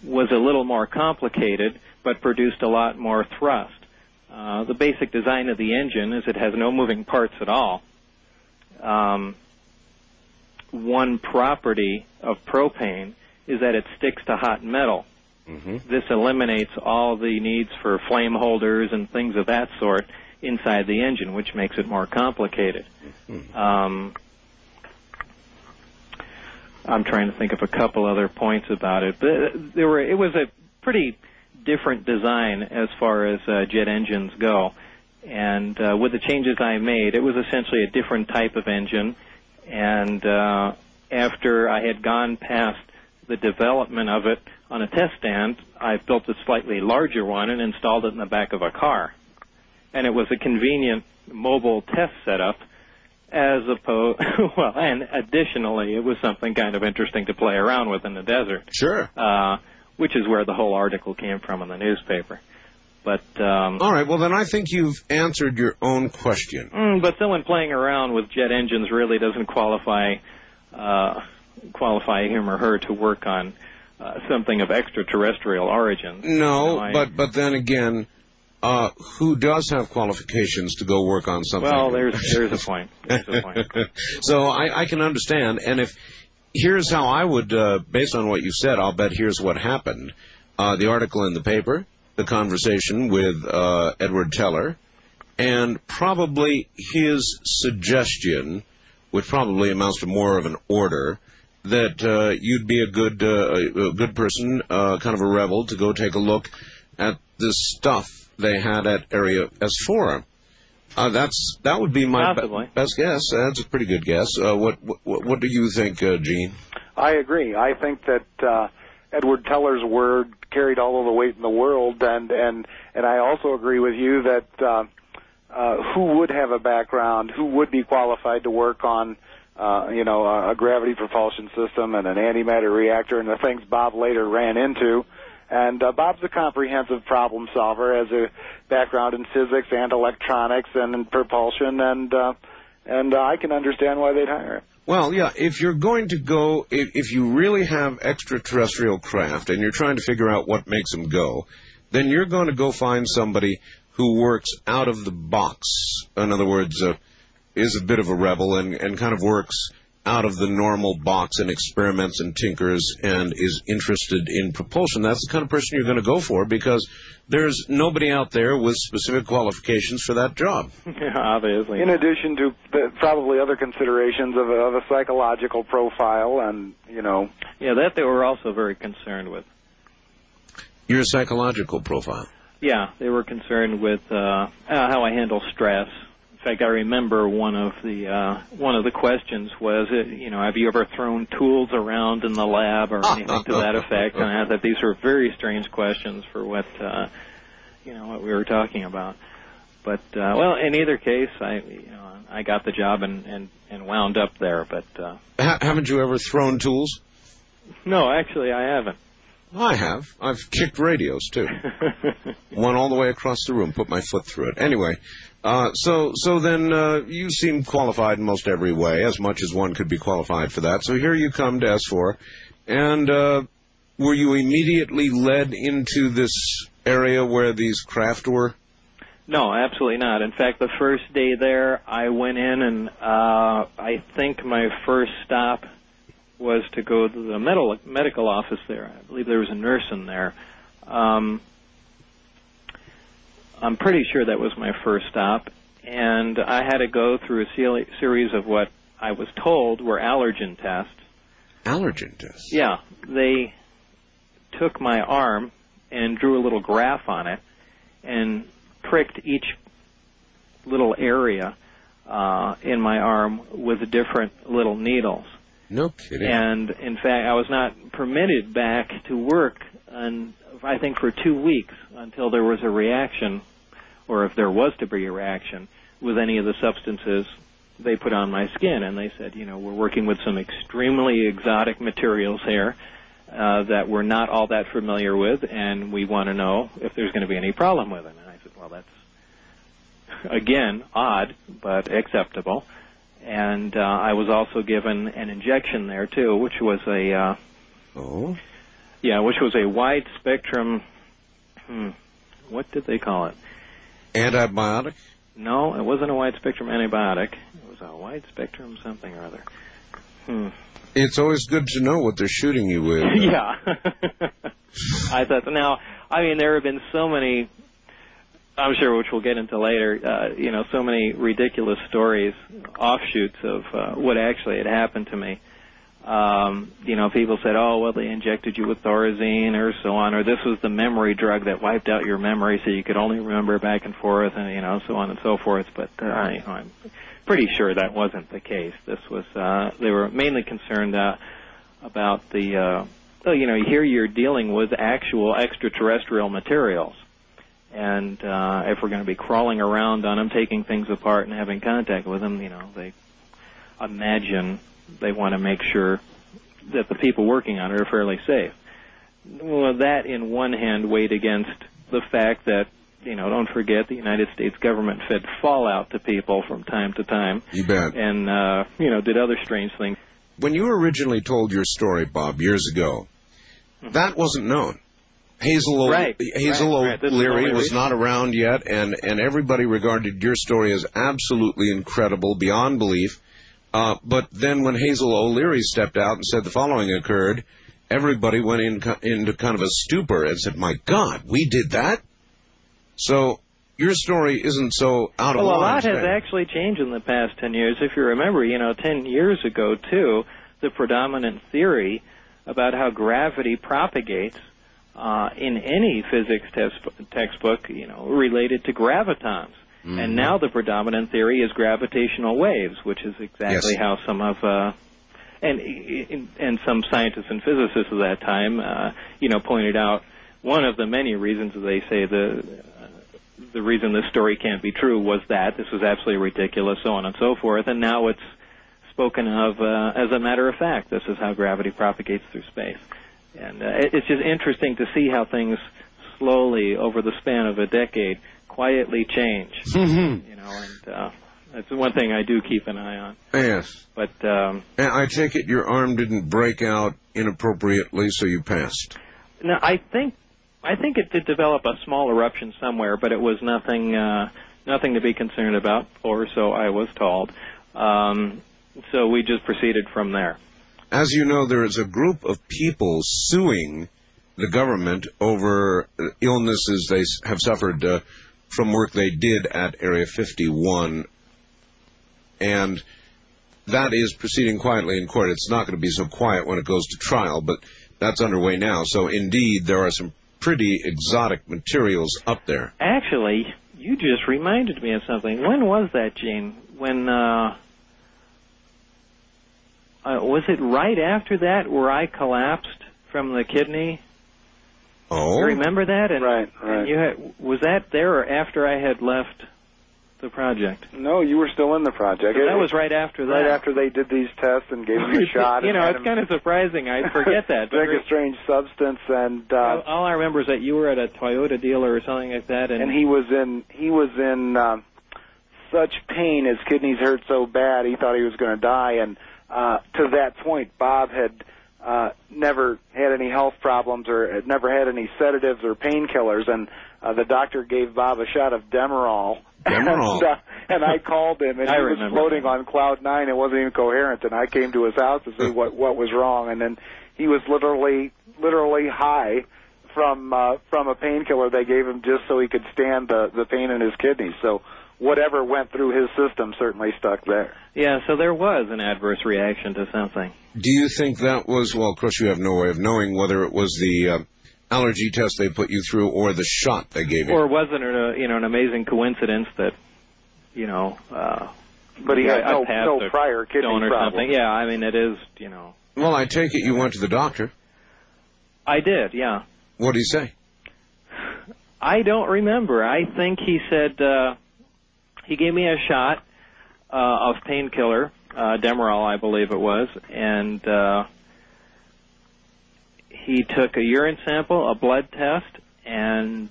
[SPEAKER 2] was a little more complicated, but produced a lot more thrust. The basic design of the engine is it has no moving parts at all. One property of propane is that it sticks to hot metal, This eliminates all the needs for flame holders and things of that sort inside the engine, which makes it more complicated. I'm trying to think of a couple other points about it. But it was a pretty different design as far as jet engines go. And with the changes I made, it was essentially a different type of engine. And after I had gone past the development of it on a test stand, I built a slightly larger one and installed it in the back of a car. And it was a convenient mobile test setup, as opposed, well, and additionally, it was something kind of interesting to play around with in the desert.
[SPEAKER 3] Sure.
[SPEAKER 2] Which is where the whole article came from in the newspaper. But
[SPEAKER 3] all right, well, then I think you've answered your own question.
[SPEAKER 2] But someone playing around with jet engines really doesn't qualify him or her to work on something of extraterrestrial origin.
[SPEAKER 3] No, but then again, who does have qualifications to go work on something?
[SPEAKER 2] Well, there's a point. There's a point.
[SPEAKER 3] So I can understand, and here's how I would, based on what you said, I'll bet here's what happened. The article in the paper, the conversation with Edward Teller, and probably his suggestion, which probably amounts to more of an order, that you'd be a good person, kind of a rebel, to go take a look at the stuff they had at Area S4. That would be my best guess. That's a pretty good guess. What do you think, Gene?
[SPEAKER 4] I agree. I think that Edward Teller's word carried all of the weight in the world, and I also agree with you that who would have a background, who would be qualified to work on a gravity propulsion system and an antimatter reactor and the things Bob later ran into. And Bob's a comprehensive problem solver, has a background in physics and electronics and in propulsion, and I can understand why they'd hire him.
[SPEAKER 3] Well, yeah, if you're going to go, if you really have extraterrestrial craft and you're trying to figure out what makes them go, then you're going to go find somebody who works out of the box. In other words, is a bit of a rebel and kind of works out of the normal box and experiments and tinkers and is interested in propulsion. That's the kind of person you're going to go for, because there's nobody out there with specific qualifications for that job.
[SPEAKER 2] Yeah, obviously.
[SPEAKER 4] In addition to probably other considerations of a psychological profile and,
[SPEAKER 2] Yeah, that they were also very concerned with.
[SPEAKER 3] Your psychological profile?
[SPEAKER 2] Yeah, they were concerned with how I handle stress. In fact, I remember one of the questions was, have you ever thrown tools around in the lab or anything to that effect? And I thought these were very strange questions for what what we were talking about. But in either case, I got the job and wound up there. But
[SPEAKER 3] haven't you ever thrown tools?
[SPEAKER 2] No, actually, I haven't.
[SPEAKER 3] I have. I've kicked radios, too. One all the way across the room, put my foot through it. Anyway, so then you seem qualified in most every way, as much as one could be qualified for that. So here you come to S4, and were you immediately led into this area where these craft were?
[SPEAKER 2] No, absolutely not. In fact, the first day there, I went in, and I think my first stop was to go to the medical office there. I believe there was a nurse in there. I'm pretty sure that was my first stop, and I had to go through a series of what I was told were allergen tests.
[SPEAKER 3] Allergen tests?
[SPEAKER 2] Yeah. They took my arm and drew a little graph on it and pricked each little area in my arm with different little needles.
[SPEAKER 3] No kidding.
[SPEAKER 2] And, in fact, I was not permitted back to work, I think, for 2 weeks until there was a reaction, or if there was to be a reaction, with any of the substances they put on my skin. And they said, we're working with some extremely exotic materials here that we're not all that familiar with, and we want to know if there's going to be any problem with it. And I said, well, that's, again, odd, but acceptable. And I was also given an injection there too, which was a wide spectrum. What did they call it?
[SPEAKER 3] Antibiotic?
[SPEAKER 2] No, it wasn't a wide spectrum antibiotic. It was a wide spectrum something or other.
[SPEAKER 3] It's always good to know what they're shooting you with.
[SPEAKER 2] Yeah. I thought, now, I mean, there have been so many, I'm sure, which we'll get into later, so many ridiculous stories, offshoots of what actually had happened to me. People said, oh, well, they injected you with Thorazine or so on, or this was the memory drug that wiped out your memory so you could only remember back and forth, and, so on and so forth. But, I'm pretty sure that wasn't the case. This was, they were mainly concerned about the, here you're dealing with actual extraterrestrial materials. And if we're going to be crawling around on them, taking things apart and having contact with them, they imagine they want to make sure that the people working on it are fairly safe. Well, that, in one hand, weighed against the fact that, don't forget, the United States government fed fallout to people from time to time.
[SPEAKER 3] You bet.
[SPEAKER 2] And, did other strange things.
[SPEAKER 3] When you originally told your story, Bob, years ago, that wasn't known. Hazel O'Leary was not around yet, and everybody regarded your story as absolutely incredible, beyond belief. But then when Hazel O'Leary stepped out and said the following occurred, everybody went into kind of a stupor and said, my God, we did that? So your story isn't so out of line.
[SPEAKER 2] Well, a lot has actually changed in the past 10 years. If you remember, 10 years ago, too, the predominant theory about how gravity propagates in any physics textbook, related to gravitons. Mm-hmm. And now the predominant theory is gravitational waves, which is exactly how some of and some scientists and physicists at that time, pointed out one of the many reasons they say the reason this story can't be true was that this was absolutely ridiculous, so on and so forth. And now it's spoken of as a matter of fact. This is how gravity propagates through space. And it's just interesting to see how things slowly, over the span of a decade, quietly change.
[SPEAKER 3] Mm-hmm.
[SPEAKER 2] And that's one thing I do keep an eye on.
[SPEAKER 3] Yes.
[SPEAKER 2] But
[SPEAKER 3] and I take it your arm didn't break out inappropriately, so you passed.
[SPEAKER 2] No, I think it did develop a small eruption somewhere, but it was nothing to be concerned about, or so I was told. So we just proceeded from there.
[SPEAKER 3] As you know, there is a group of people suing the government over illnesses they have suffered from work they did at Area 51, and that is proceeding quietly in court. It's not going to be so quiet when it goes to trial, but that's underway now. So, indeed, there are some pretty exotic materials up there.
[SPEAKER 2] Actually, you just reminded me of something. When was that, Gene? When, was it right after that where I collapsed from the kidney?
[SPEAKER 3] Oh.
[SPEAKER 2] You remember that? And,
[SPEAKER 4] right.
[SPEAKER 2] And was that there or after I had left the project?
[SPEAKER 4] No, you were still in the project.
[SPEAKER 2] So that was right after that.
[SPEAKER 4] Right after they did these tests and gave him a shot.
[SPEAKER 2] It's kind of surprising. I forget that.
[SPEAKER 4] Drink a strange substance, and
[SPEAKER 2] all I remember is that you were at a Toyota dealer or something like that,
[SPEAKER 4] and he was in such pain. His kidneys hurt so bad he thought he was going to die. And to that point, Bob had never had any health problems or had never had any sedatives or painkillers, and the doctor gave Bob a shot of Demerol. And I called him, and he was floating on cloud nine. It wasn't even coherent, and I came to his house to see what was wrong, and then he was literally high from a painkiller they gave him just so he could stand the pain in his kidneys. So whatever went through his system certainly stuck there.
[SPEAKER 2] Yeah, so there was an adverse reaction to something.
[SPEAKER 3] Do you think that was, well, of course you have no way of knowing whether it was the allergy test they put you through or the shot they gave you?
[SPEAKER 2] Or wasn't it an amazing coincidence that,
[SPEAKER 4] but he had no prior kidney problem.
[SPEAKER 2] Yeah, I mean, it is,
[SPEAKER 3] Well, I take it you went to the doctor.
[SPEAKER 2] I did, yeah.
[SPEAKER 3] What did he say?
[SPEAKER 2] I don't remember. I think he said, he gave me a shot of painkiller, Demerol, I believe it was, and he took a urine sample, a blood test, and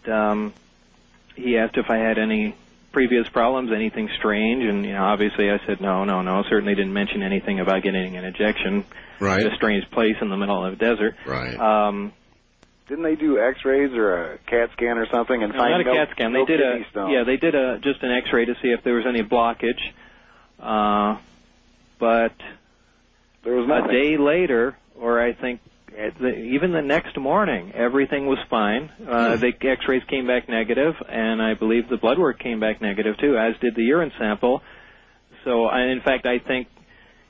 [SPEAKER 2] he asked if I had any previous problems, anything strange, and obviously I said no. Certainly didn't mention anything about getting an injection
[SPEAKER 3] right.
[SPEAKER 2] at a strange place in the middle of the desert.
[SPEAKER 3] Right.
[SPEAKER 4] Didn't they do X-rays or a CAT scan or something and find
[SPEAKER 2] not a CAT scan? They did they did just an X-ray to see if there was any blockage, but
[SPEAKER 4] There was nothing.
[SPEAKER 2] A day later, or I think even the next morning, everything was fine. The X-rays came back negative, and I believe the blood work came back negative too, as did the urine sample. So, in fact, I think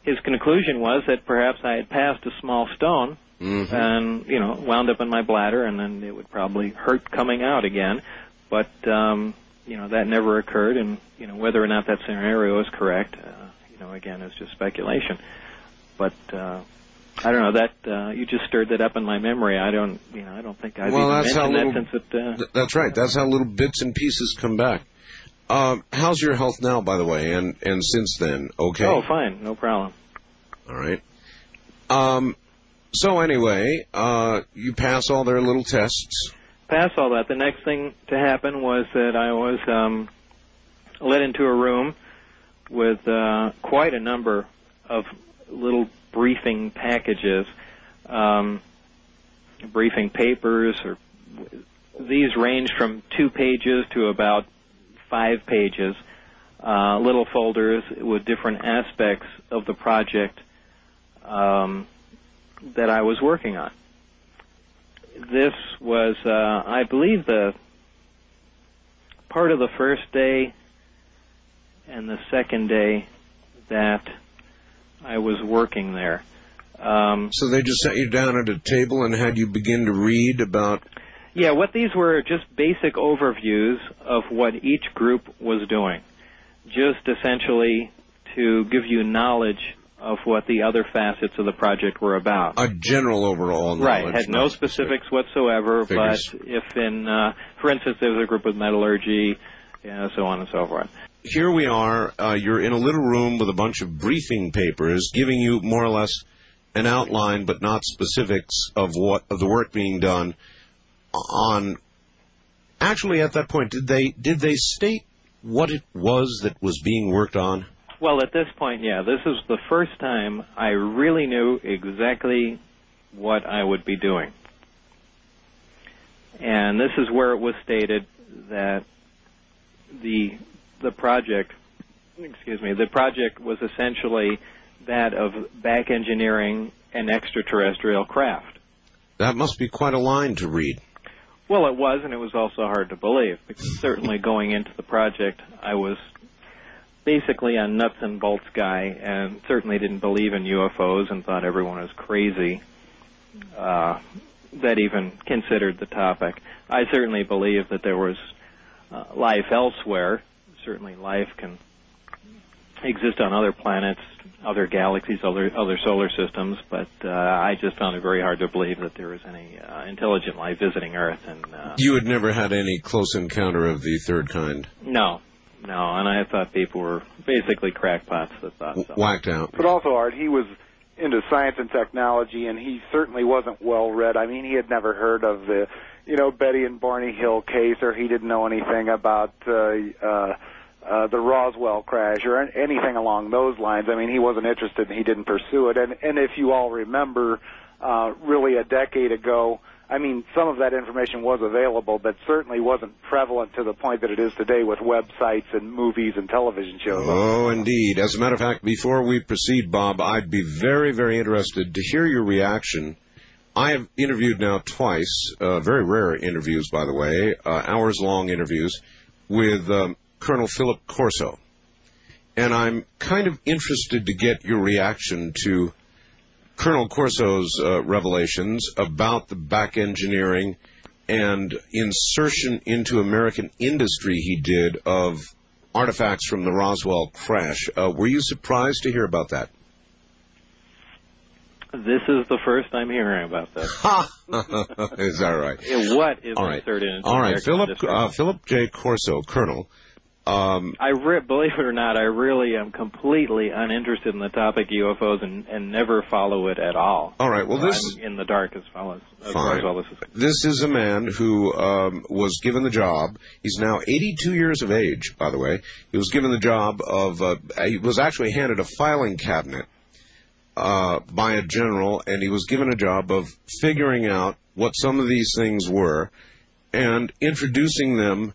[SPEAKER 2] his conclusion was that perhaps I had passed a small stone, and wound up in my bladder, and then it would probably hurt coming out again. But that never occurred, and whether or not that scenario is correct, again, is just speculation. But I don't know, that you just stirred that up in my memory. I don't think I've even mentioned that since it.
[SPEAKER 3] That's right. That's how little bits and pieces come back. How's your health now, by the way, and since then? Okay.
[SPEAKER 2] Oh, fine, no problem.
[SPEAKER 3] All right. So anyway, you pass all their little tests.
[SPEAKER 2] Pass all that. The next thing to happen was that I was led into a room with quite a number of little briefing packages, briefing papers, or these range from 2 pages to about 5 pages, little folders with different aspects of the project that I was working on. This was, I believe, the part of the first day and the second day that I was working there.
[SPEAKER 3] So they just sat you down at a table and had you begin to read about...
[SPEAKER 2] Yeah, what these were just basic overviews of what each group was doing, just essentially to give you knowledge of what the other facets of the project were about.
[SPEAKER 3] A general overall knowledge.
[SPEAKER 2] Right, had no specifics whatsoever,
[SPEAKER 3] Figures.
[SPEAKER 2] but if for instance, there was a group with metallurgy, so on and so forth.
[SPEAKER 3] Here we are, you're in a little room with a bunch of briefing papers giving you more or less an outline, but not specifics of the work being done on... Actually, at that point, did they state what it was that was being worked on?
[SPEAKER 2] Well, at this point, yeah. This is the first time I really knew exactly what I would be doing. And this is where it was stated that the project was essentially that of back engineering an extraterrestrial craft.
[SPEAKER 3] That must be quite a line to read.
[SPEAKER 2] Well, it was, and it was also hard to believe, because certainly going into the project, I was basically a nuts and bolts guy, and certainly didn't believe in UFOs and thought everyone was crazy that even considered the topic. I certainly believe that there was life elsewhere. Certainly life can exist on other planets, other galaxies, other solar systems, but I just found it very hard to believe that there was any intelligent life visiting Earth. And
[SPEAKER 3] you had never had any close encounter of the third kind?
[SPEAKER 2] No, and I thought people were basically crackpots that thought so.
[SPEAKER 3] Whacked out.
[SPEAKER 4] But also, Art, he was into science and technology, and he certainly wasn't well-read. I mean, he had never heard of the, Betty and Barney Hill case, or he didn't know anything about the Roswell crash or anything along those lines. I mean, he wasn't interested, and he didn't pursue it. And if you all remember, really a decade ago, I mean, some of that information was available, but certainly wasn't prevalent to the point that it is today with websites and movies and television shows.
[SPEAKER 3] Oh, indeed. As a matter of fact, before we proceed, Bob, I'd be very, very interested to hear your reaction. I have interviewed now twice, very rare interviews, by the way, hours-long interviews, with Colonel Philip Corso. And I'm kind of interested to get your reaction to Colonel Corso's revelations about the back engineering and insertion into American industry he did of artifacts from the Roswell crash. Were you surprised to hear about that?
[SPEAKER 2] This is the first I'm hearing about this.
[SPEAKER 3] Is that right?
[SPEAKER 2] What is inserted into American industry?
[SPEAKER 3] Philip J. Corso, Colonel.
[SPEAKER 2] Believe it or not, I really am completely uninterested in the topic UFOs and never follow it at all.
[SPEAKER 3] All right, well,
[SPEAKER 2] I'm in the dark as far as all this is.
[SPEAKER 3] This is a man who was given the job. He's now 82 years of age, by the way. He was given the job of, he was actually handed a filing cabinet by a general, and he was given a job of figuring out what some of these things were and introducing them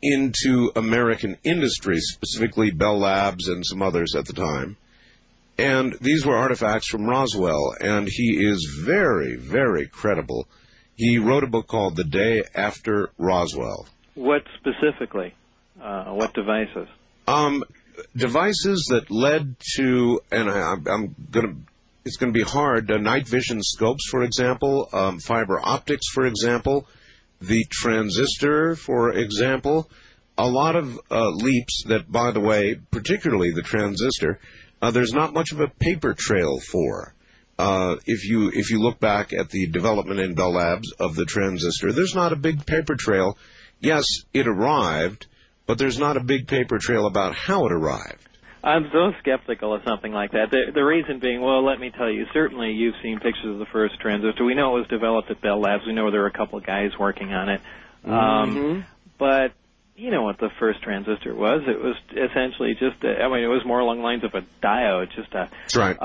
[SPEAKER 3] into American industry, specifically Bell Labs and some others at the time, And these were artifacts from Roswell, and he is very, very credible. He wrote a book called The Day After Roswell.
[SPEAKER 2] What specifically? What devices?
[SPEAKER 3] Devices that led to, and it's going to be hard, night vision scopes, for example, fiber optics, for example, the transistor, for example, a lot of leaps that, by the way, particularly the transistor, there's not much of a paper trail for. If you look back at the development in Bell Labs of the transistor, there's not a big paper trail. Yes, it arrived, but there's not a big paper trail about how it arrived.
[SPEAKER 2] I'm so skeptical of something like that. The reason being, well, let me tell you, certainly you've seen pictures of the first transistor. We know it was developed at Bell Labs. We know there were a couple of guys working on it. But you know what the first transistor was. It was essentially just, it was more along the lines of a diode, just a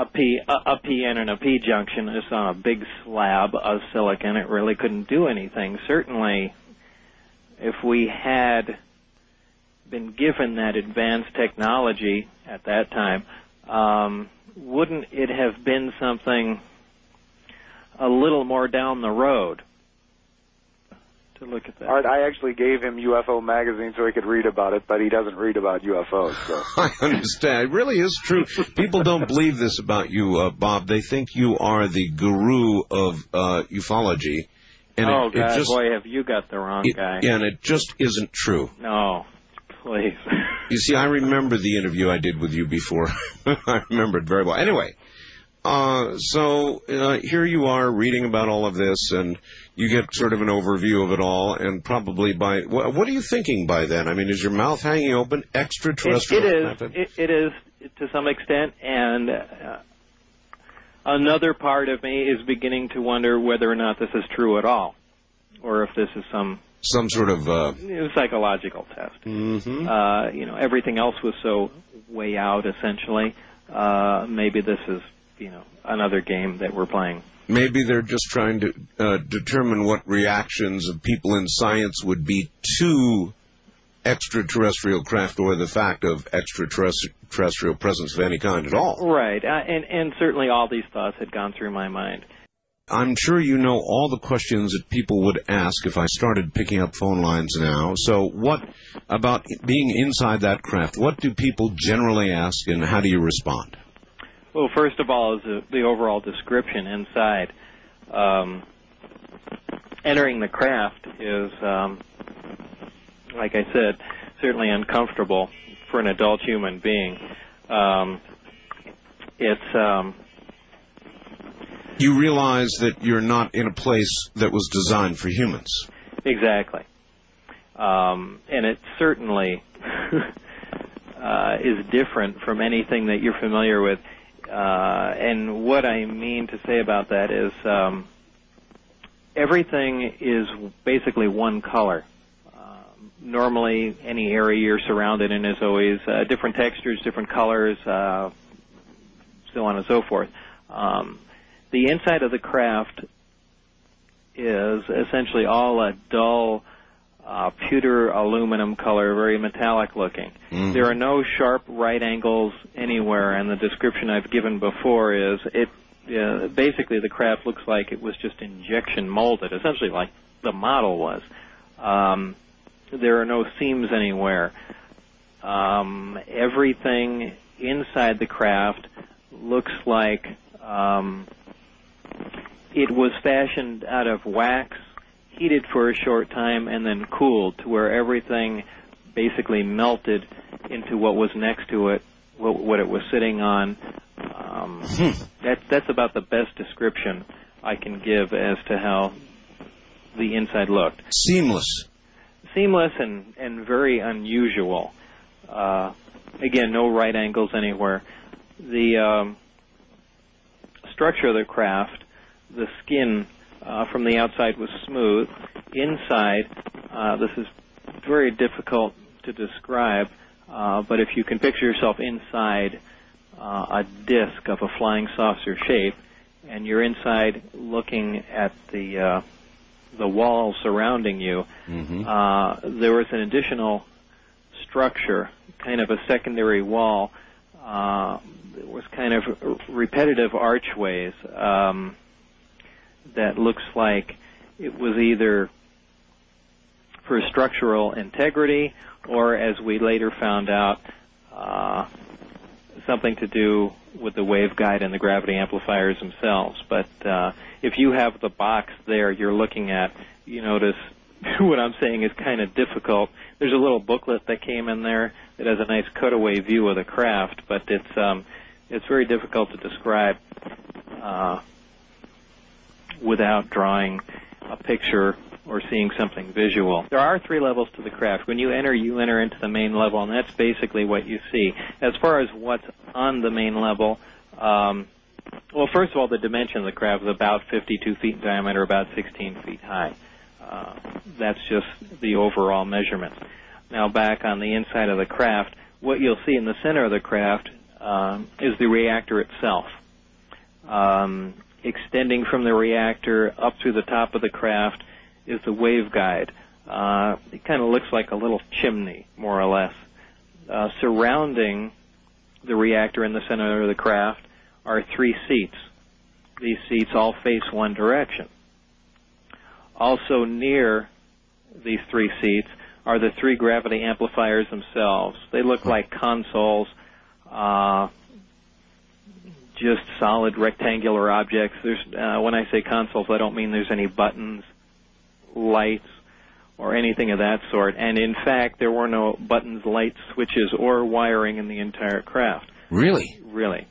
[SPEAKER 2] P-N and a P junction just on a big slab of silicon. It really couldn't do anything. Certainly, if we had been given that advanced technology at that time, wouldn't it have been something a little more down the road to look at that?
[SPEAKER 4] Art, I actually gave him UFO magazine so he could read about it, but he doesn't read about UFOs. So.
[SPEAKER 3] I understand. It really is true. People don't believe this about you, Bob. They think you are the guru of ufology. And
[SPEAKER 2] God, boy, have you got the wrong guy.
[SPEAKER 3] And it just isn't true.
[SPEAKER 2] No. Please.
[SPEAKER 3] You see, I remember the interview I did with you before. I remember it very well. Anyway, so here you are reading about all of this, and you get sort of an overview of it all, and probably by... What are you thinking by then? I mean, is your mouth hanging open? Extraterrestrial?
[SPEAKER 2] It is, to some extent, and another part of me is beginning to wonder whether or not this is true at all, or if this is some sort of psychological test. Everything else was so way out, essentially. Maybe this is, another game that we're playing.
[SPEAKER 3] Maybe they're just trying to determine what reactions of people in science would be to extraterrestrial craft or the fact of extraterrestrial presence of any kind at all.
[SPEAKER 2] Right, and certainly all these thoughts had gone through my mind.
[SPEAKER 3] I'm sure you know all the questions that people would ask if I started picking up phone lines now. So what about being inside that craft? What do people generally ask, and how do you respond?
[SPEAKER 2] Well, first of all, is the overall description inside. Entering the craft is, like I said, certainly uncomfortable for an adult human being.
[SPEAKER 3] You realize that you're not in a place that was designed for humans.
[SPEAKER 2] Exactly. And it certainly is different from anything that you're familiar with. And what I mean to say about that is everything is basically one color. Normally, any area you're surrounded in is always different textures, different colors, so on and so forth. The inside of the craft is essentially all a dull pewter aluminum color, very metallic looking. There are no sharp right angles anywhere, and the description I've given before is basically the craft looks like it was just injection molded, essentially like the model was. There are no seams anywhere. Everything inside the craft looks like it was fashioned out of wax, heated for a short time, and then cooled to where everything basically melted into what was next to it, what it was sitting on. That's about the best description I can give as to how the inside looked.
[SPEAKER 3] Seamless
[SPEAKER 2] and very unusual. Again, no right angles anywhere. The structure of the craft, the skin from the outside was smooth. Inside, this is very difficult to describe, but if you can picture yourself inside a disc of a flying saucer shape, and you're inside looking at the walls surrounding you, there was an additional structure, kind of a secondary wall, was kind of repetitive archways that looks like it was either for structural integrity or, as we later found out, something to do with the waveguide and the gravity amplifiers themselves. But if you have the box there you're looking at, you notice what I'm saying is kind of difficult. There's a little booklet that came in there that has a nice cutaway view of the craft, but it's very difficult to describe without drawing a picture or seeing something visual. There are 3 levels to the craft. When you enter into the main level, and that's basically what you see. As far as what's on the main level, well, first of all, the dimension of the craft is about 52 feet in diameter, about 16 feet high. That's just the overall measurement. Now, back on the inside of the craft, what you'll see in the center of the craft is the reactor itself. Extending from the reactor up through the top of the craft is the waveguide. It kind of looks like a little chimney, more or less. Surrounding the reactor in the center of the craft are 3 seats. These seats all face one direction. Also near these 3 seats are the 3 gravity amplifiers themselves. They look like consoles, just solid rectangular objects. When I say consoles, I don't mean there's any buttons, lights, or anything of that sort. And in fact, there were no buttons, lights, switches, or wiring in the entire craft.
[SPEAKER 3] Really?
[SPEAKER 2] Really.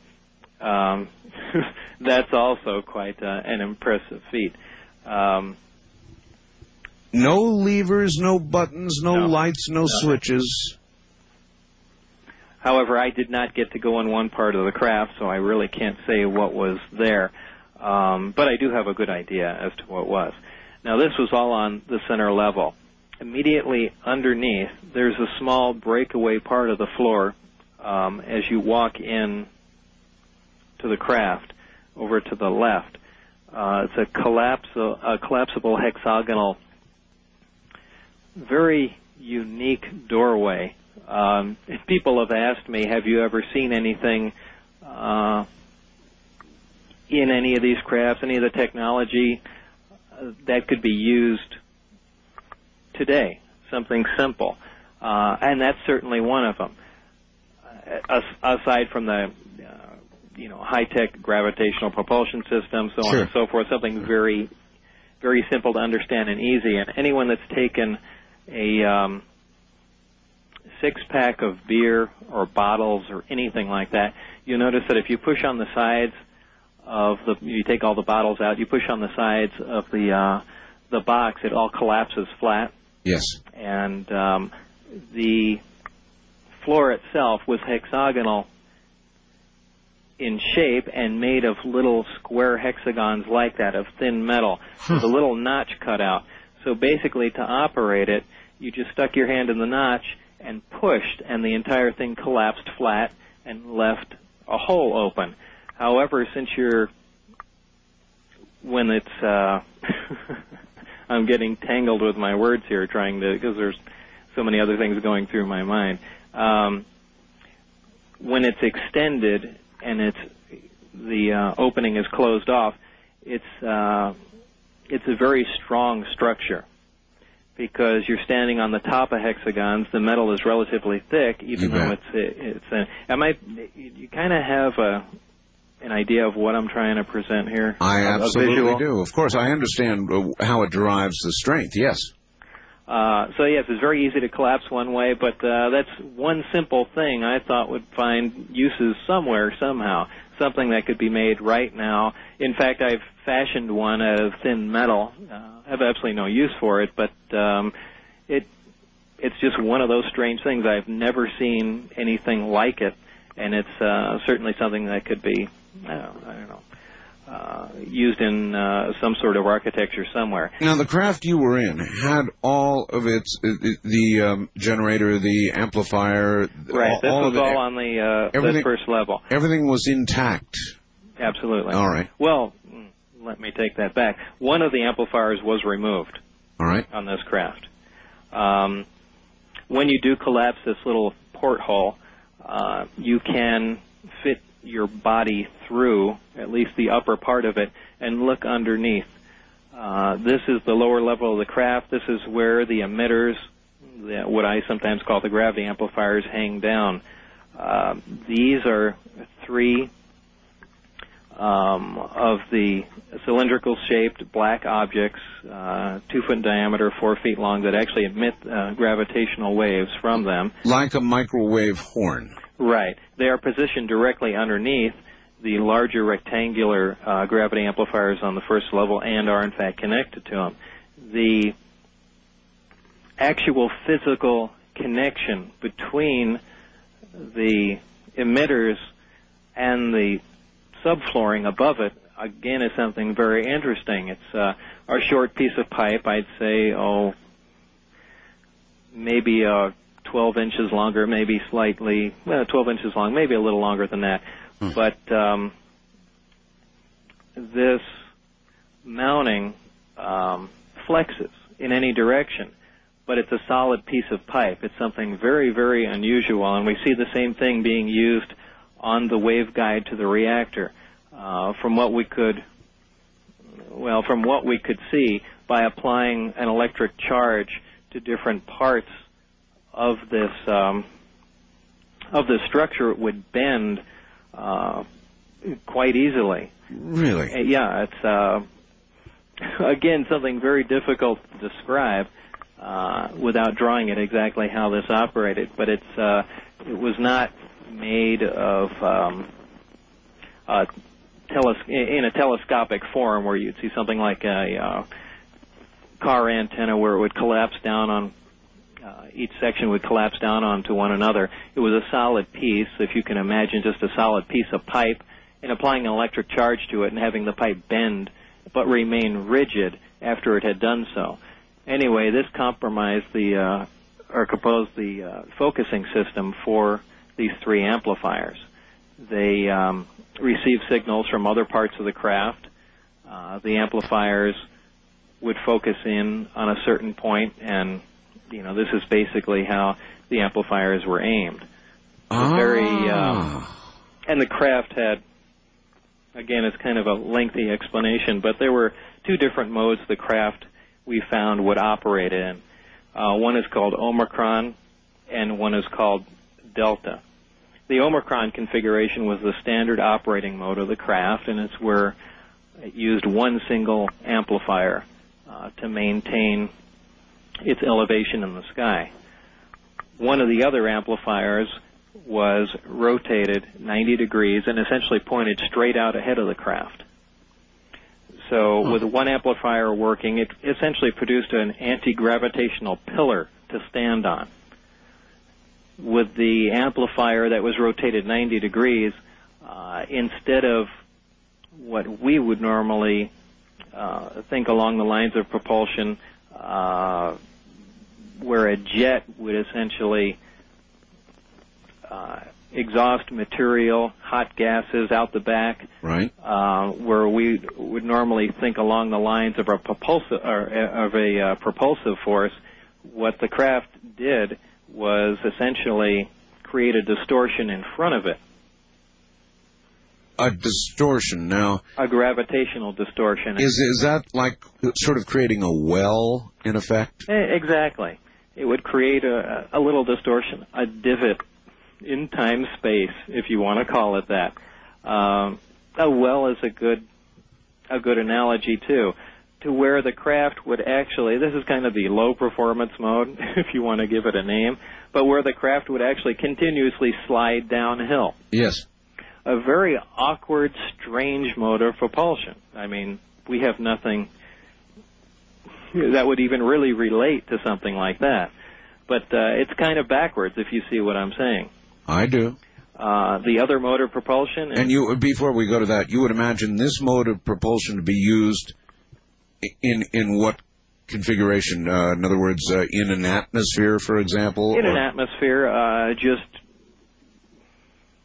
[SPEAKER 2] That's also quite an impressive feat.
[SPEAKER 3] No levers, no buttons, no lights, no switches.
[SPEAKER 2] However, I did not get to go in one part of the craft, so I really can't say what was there. But I do have a good idea as to what was. Now, this was all on the center level. Immediately underneath, there's a small breakaway part of the floor as you walk in to the craft over to the left. It's a collapsible hexagonal, very unique doorway. People have asked me, have you ever seen anything in any of these crafts, any of the technology that could be used today, something simple? And that's certainly one of them. Aside from the high-tech gravitational propulsion system, so on and so forth, something very, very simple to understand and easy. And anyone that's taken a 6-pack of beer or bottles or anything like that, you'll notice that if you push on the sides of you take all the bottles out, you push on the sides of the box, it all collapses flat.
[SPEAKER 3] Yes.
[SPEAKER 2] And the floor itself was hexagonal in shape and made of little square hexagons like that, of thin metal, with a little notch cut out. So basically, to operate it, you just stuck your hand in the notch and pushed, and the entire thing collapsed flat and left a hole open. However, when it's, I'm getting tangled with my words here, because there's so many other things going through my mind. When it's extended and the opening is closed off, it's a very strong structure, because you're standing on the top of hexagons. The metal is relatively thick, even though you kind of have an idea of what I'm trying to present here?
[SPEAKER 3] I absolutely do. Of course, I understand how it derives the strength, yes.
[SPEAKER 2] So, yes, it's very easy to collapse one way, but that's one simple thing I thought would find uses somewhere, somehow, something that could be made right now. In fact, I've fashioned one out of thin metal. I have absolutely no use for it, but it's just one of those strange things. I've never seen anything like it, and it's certainly something that could be, I don't know, used in some sort of architecture somewhere.
[SPEAKER 3] Now, the craft you were in had all of its, the generator, the amplifier.
[SPEAKER 2] Right, this was all on the first level.
[SPEAKER 3] Everything was intact.
[SPEAKER 2] Absolutely.
[SPEAKER 3] All right.
[SPEAKER 2] Well, let me take that back. One of the amplifiers was removed.
[SPEAKER 3] All right.
[SPEAKER 2] On this craft. When you do collapse this little porthole, you can fit your body through, at least the upper part of it, and look underneath. This is the lower level of the craft. This is where the emitters, what I sometimes call the gravity amplifiers, hang down. These are 3 of the cylindrical-shaped black objects, 2 foot in diameter, 4 feet long, that actually emit gravitational waves from them.
[SPEAKER 3] Like a microwave horn.
[SPEAKER 2] Right. They are positioned directly underneath the larger rectangular gravity amplifiers on the first level and are, in fact, connected to them. The actual physical connection between the emitters and the subflooring above it, again, is something very interesting. It's a short piece of pipe, I'd say, maybe 12 inches longer, maybe 12 inches long, maybe a little longer than that. But this mounting flexes in any direction, but it's a solid piece of pipe. It's something very, very unusual, and we see the same thing being used on the waveguide to the reactor. From what we could see, by applying an electric charge to different parts of this structure, it would bend quite easily.
[SPEAKER 3] Really?
[SPEAKER 2] Yeah, it's again something very difficult to describe without drawing it exactly how this operated. But it was not made of in a telescopic form where you'd see something like a car antenna where it would collapse down on each section would collapse down onto one another. It was a solid piece, if you can imagine just a solid piece of pipe, and applying an electric charge to it and having the pipe bend but remain rigid after it had done so. Anyway, this compromised composed the focusing system for these 3 amplifiers. They received signals from other parts of the craft. The amplifiers would focus in on a certain point, and this is basically how the amplifiers were aimed. And the craft had, again, it's kind of a lengthy explanation, but there were 2 different modes the craft we found would operate in. One is called Omicron, and one is called Delta. The Omicron configuration was the standard operating mode of the craft, and it's where it used one single amplifier to maintain its elevation in the sky. One of the other amplifiers was rotated 90 degrees and essentially pointed straight out ahead of the craft. So with one amplifier working, it essentially produced an anti-gravitational pillar to stand on. With the amplifier that was rotated 90 degrees, instead of what we would normally think along the lines of propulsion, where a jet would essentially exhaust material, hot gases out the back,
[SPEAKER 3] right?
[SPEAKER 2] Where we would normally think along the lines of a propulsive force. What the craft did was essentially create a distortion in front of it.
[SPEAKER 3] A distortion, now.
[SPEAKER 2] A gravitational distortion.
[SPEAKER 3] Is that like sort of creating a well, in effect?
[SPEAKER 2] Exactly. It would create a little distortion, a divot in time-space, if you want to call it that. A well is a good analogy, too, to where the craft would actually, this is kind of the low-performance mode, if you want to give it a name, but where the craft would actually continuously slide downhill.
[SPEAKER 3] Yes.
[SPEAKER 2] A very awkward, strange mode of propulsion. I mean, we have nothing that would even really relate to something like that. But it's kind of backwards, if you see what I'm saying.
[SPEAKER 3] I do.
[SPEAKER 2] The other mode of propulsion...
[SPEAKER 3] And you, before we go to that, you would imagine this mode of propulsion to be used in what configuration? In other words, in an atmosphere, for example?
[SPEAKER 2] In an atmosphere, just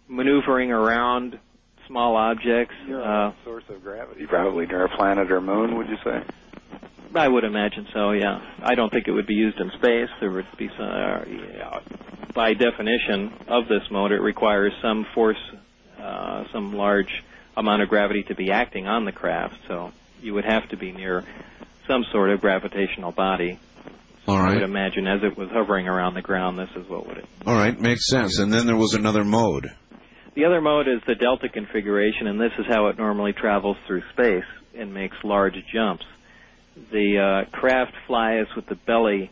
[SPEAKER 2] maneuvering around small objects.
[SPEAKER 4] Source of gravity, probably near a planet or moon, would you say?
[SPEAKER 2] I would imagine so, yeah. I don't think it would be used in space. There would be some, by definition of this mode, it requires some force some large amount of gravity to be acting on the craft, so you would have to be near some sort of gravitational body.
[SPEAKER 3] All right.
[SPEAKER 2] I would imagine as it was hovering around the ground, this is what would it...
[SPEAKER 3] All right, makes sense. And then there was another mode.
[SPEAKER 2] The other mode is the delta configuration, and this is how it normally travels through space and makes large jumps. The craft flies with the belly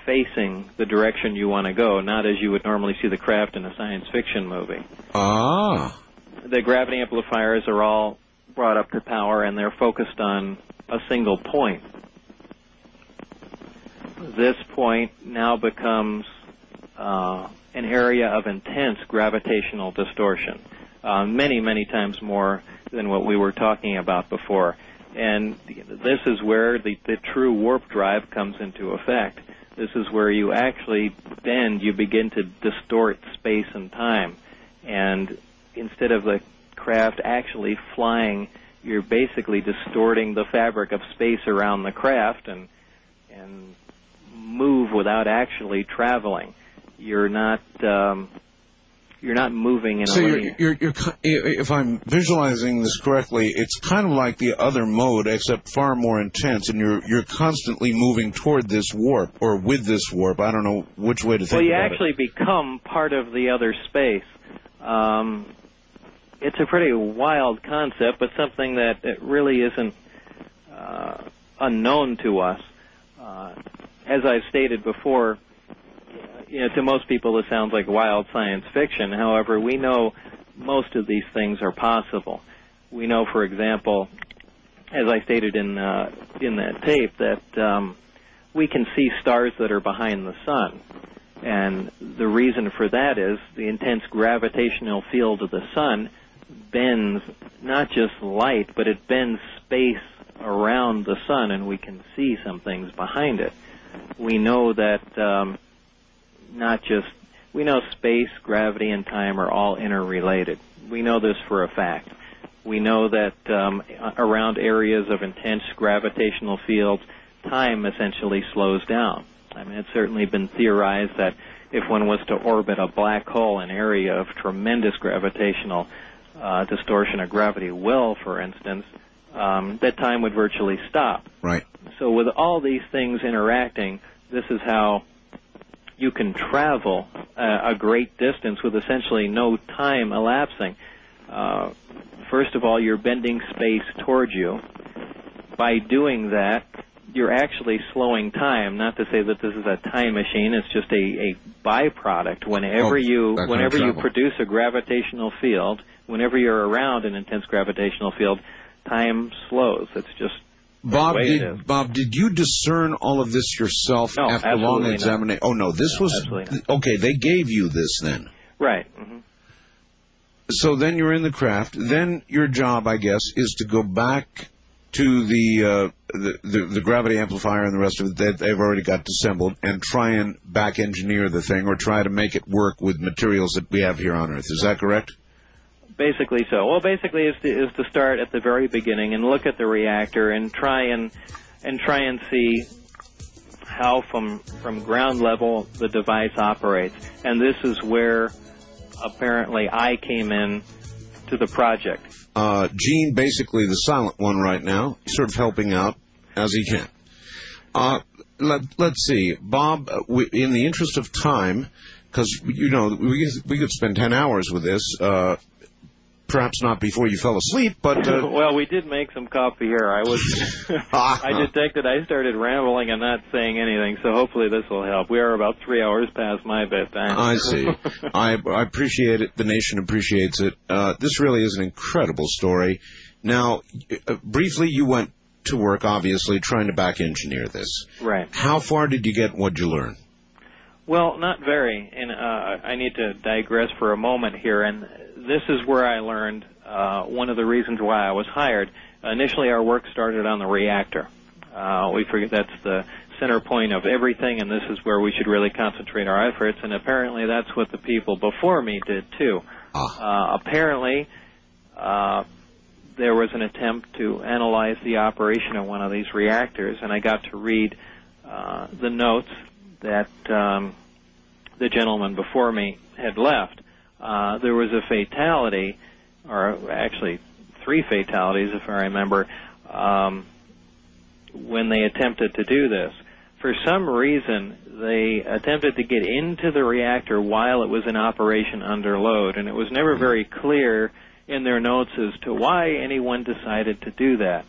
[SPEAKER 2] facing the direction you want to go, not as you would normally see the craft in a science fiction movie.
[SPEAKER 3] Ah.
[SPEAKER 2] The gravity amplifiers are all brought up to power, and they're focused on a single point. This point now becomes an area of intense gravitational distortion, many, many times more than what we were talking about before. And this is where the true warp drive comes into effect. This is where you actually bend, you begin to distort space and time. And instead of the craft actually flying, you're basically distorting the fabric of space around the craft and move without actually traveling. You're not moving in a linear...
[SPEAKER 3] you're, if I'm visualizing this correctly, it's kind of like the other mode, except far more intense, and you're constantly moving toward this warp, or with this warp. I don't know which way to think about it.
[SPEAKER 2] Well, you actually become part of the other space. It's a pretty wild concept, but something that really isn't unknown to us. As I've stated before, to most people this sounds like wild science fiction. However, we know most of these things are possible. We know, for example, as I stated in that tape, that we can see stars that are behind the sun. And the reason for that is the intense gravitational field of the sun bends not just light, but it bends space around the sun, and we can see some things behind it. We know that we know space, gravity, and time are all interrelated. We know this for a fact. We know that around areas of intense gravitational fields, time essentially slows down. I mean, it's certainly been theorized that if one was to orbit a black hole, an area of tremendous gravitational distortion of gravity will, for instance, that time would virtually stop.
[SPEAKER 3] Right.
[SPEAKER 2] So with all these things interacting, this is how you can travel a great distance with essentially no time elapsing. First of all, you're bending space towards you. By doing that, you're actually slowing time. Not to say that this is a time machine; it's just a byproduct. Whenever you produce a gravitational field, whenever you're around an intense gravitational field, time slows. It's just
[SPEAKER 3] Bob, did you discern all of this yourself after long examination? Oh, no, this was... Okay, they gave you this then.
[SPEAKER 2] Right. Mm-hmm.
[SPEAKER 3] So then you're in the craft. Then your job, I guess, is to go back to the gravity amplifier and the rest of it that they've already got assembled and try and back-engineer the thing or try to make it work with materials that we have here on Earth. Is that correct?
[SPEAKER 2] Basically so. Well, basically is to start at the very beginning and look at the reactor and try and see how from ground level the device operates. And this is where apparently I came in to the project.
[SPEAKER 3] Gene, basically the silent one right now, sort of helping out as he can. Let's see, Bob. In the interest of time, because we could spend 10 hours with this. Perhaps not before you fell asleep, but...
[SPEAKER 2] Well, we did make some coffee here. I detected I started rambling and not saying anything, so hopefully this will help. We are about 3 hours past my bedtime.
[SPEAKER 3] I see. I appreciate it. The nation appreciates it. This really is an incredible story. Now, briefly, you went to work, obviously, trying to back-engineer this.
[SPEAKER 2] Right.
[SPEAKER 3] How far did you get? What'd you learn?
[SPEAKER 2] Well, not very, and I need to digress for a moment here, and this is where I learned one of the reasons why I was hired. Initially, our work started on the reactor. We figured that's the center point of everything, and this is where we should really concentrate our efforts, and apparently that's what the people before me did, too. Apparently, there was an attempt to analyze the operation of one of these reactors, and I got to read the notes that the gentleman before me had left. there was a fatality, or actually 3 fatalities, if I remember, when they attempted to do this. For some reason, they attempted to get into the reactor while it was in operation under load, and it was never very clear in their notes as to why anyone decided to do that.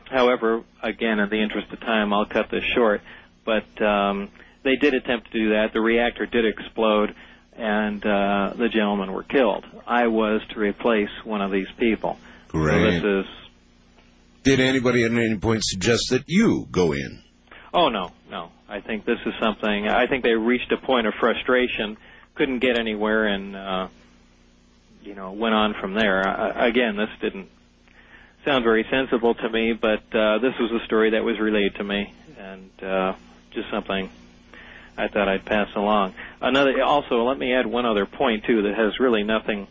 [SPEAKER 2] However, again, in the interest of time, I'll cut this short, but they did attempt to do that. The reactor did explode, and the gentlemen were killed. I was to replace one of these people.
[SPEAKER 3] Great.
[SPEAKER 2] So this is...
[SPEAKER 3] Did anybody at any point suggest that you go in?
[SPEAKER 2] Oh, no. I think this is something... I think they reached a point of frustration, couldn't get anywhere, and, went on from there. Again, this didn't sound very sensible to me, but this was a story that was relayed to me, and just something I thought I'd pass along. Also, let me add one other point, too, that has really nothing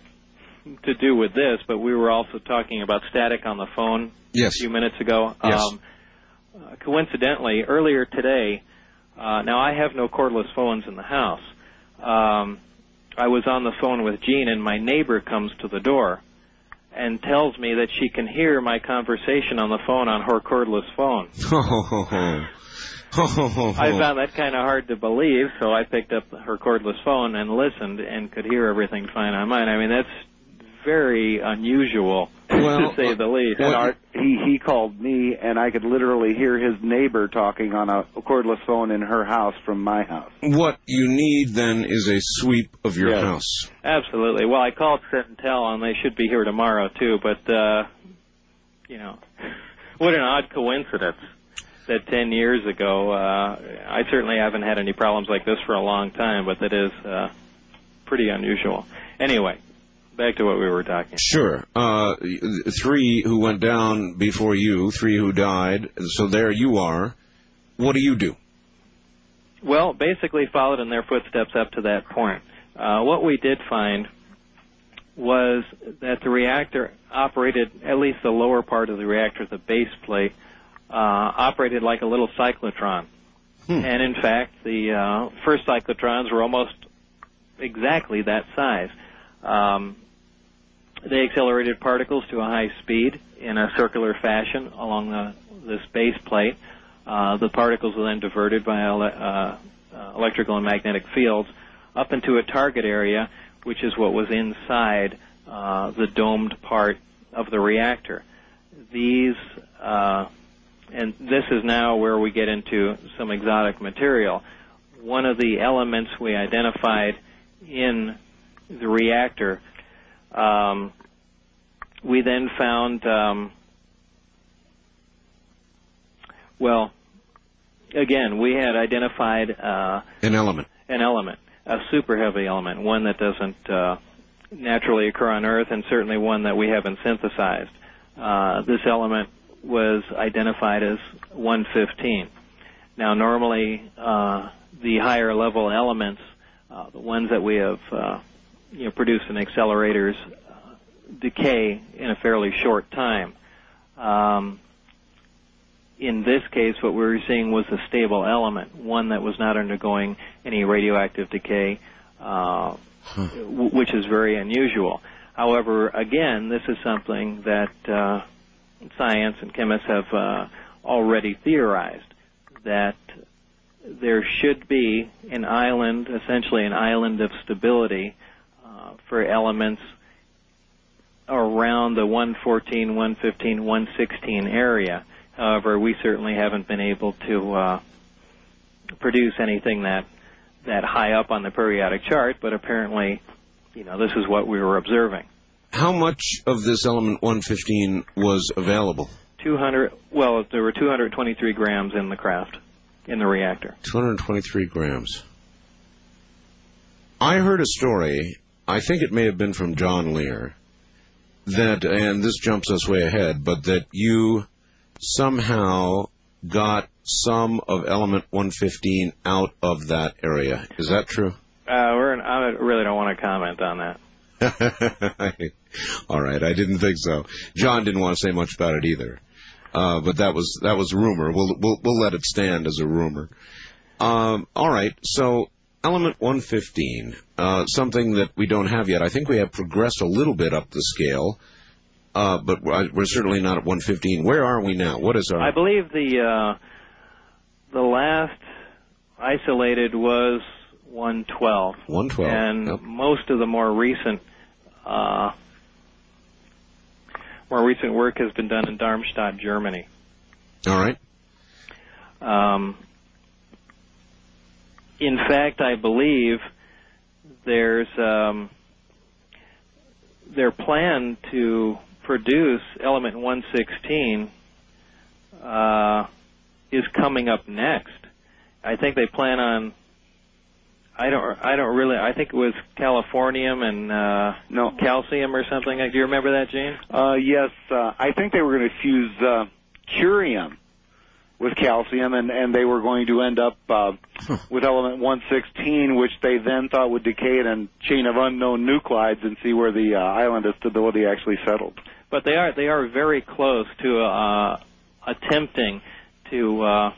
[SPEAKER 2] to do with this, but we were also talking about static on the phone a few minutes ago.
[SPEAKER 3] Yes.
[SPEAKER 2] Coincidentally, earlier today, now I have no cordless phones in the house. I was on the phone with Jean, and my neighbor comes to the door and tells me that she can hear my conversation on the phone on her cordless phone. I found that kind of hard to believe, so I picked up her cordless phone and listened and could hear everything fine on mine. I mean, that's very unusual, to say the least.
[SPEAKER 4] And Art, he called me, and I could literally hear his neighbor talking on a cordless phone in her house from my house.
[SPEAKER 3] What you need, then, is a sweep of your house.
[SPEAKER 2] Absolutely. Well, I called Sit and Tell, and they should be here tomorrow, too, but, what an odd coincidence that 10 years ago, I certainly haven't had any problems like this for a long time, but that is pretty unusual. Anyway, back to what we were talking about.
[SPEAKER 3] Sure. 3 who went down before you, 3 who died, so there you are. What do you do?
[SPEAKER 2] Well, basically followed in their footsteps up to that point. What we did find was that the reactor operated, at least the lower part of the reactor, the base plate, operated like a little cyclotron. And in fact, the first cyclotrons were almost exactly that size. They accelerated particles to a high speed in a circular fashion along this base plate. The particles were then diverted by electrical and magnetic fields up into a target area, which is what was inside the domed part of the reactor. These, and this is now where we get into some exotic material. One of the elements we identified in the reactor, we then found, again, we had identified
[SPEAKER 3] an element,
[SPEAKER 2] a super heavy element, one that doesn't naturally occur on Earth, and certainly one that we haven't synthesized. This element was identified as 115. Now, normally, the higher level elements, the ones that we have produced in accelerators, decay in a fairly short time. In this case, what we were seeing was a stable element, one that was not undergoing any radioactive decay, which is very unusual. However, again, this is something that science and chemists have already theorized, that there should be an island, essentially an island of stability for elements around the 114, 115, 116 area. However, we certainly haven't been able to produce anything that high up on the periodic chart, but apparently, this is what we were observing.
[SPEAKER 3] How much of this element 115 was available?
[SPEAKER 2] 200. Well, there were 223 grams in the craft, in the reactor.
[SPEAKER 3] 223 grams. I heard a story, I think it may have been from John Lear, that, and this jumps us way ahead, but that you somehow got some of element 115 out of that area. Is that true?
[SPEAKER 2] I really don't want to comment on that.
[SPEAKER 3] All right, I didn't think so. John didn't want to say much about it either, but that was rumor. We'll let it stand as a rumor. All right, so Element 115, something that we don't have yet. I think we have progressed a little bit up the scale, but we're certainly not at 115. Where are we now? What is our...
[SPEAKER 2] I believe the last isolated was 112.
[SPEAKER 3] 112.
[SPEAKER 2] And
[SPEAKER 3] yep.
[SPEAKER 2] most of the more recent work has been done in Darmstadt, Germany.
[SPEAKER 3] All right.
[SPEAKER 2] In fact, I believe their plan to produce element 116 is coming up next. I think they plan on. I think it was californium and calcium or something. Do you remember that, Gene?
[SPEAKER 4] Yes. I think they were going to fuse curium with calcium, and they were going to end up with element 116, which they then thought would decay in a chain of unknown nuclides and see where the island of stability actually settled.
[SPEAKER 2] But they are very close to attempting to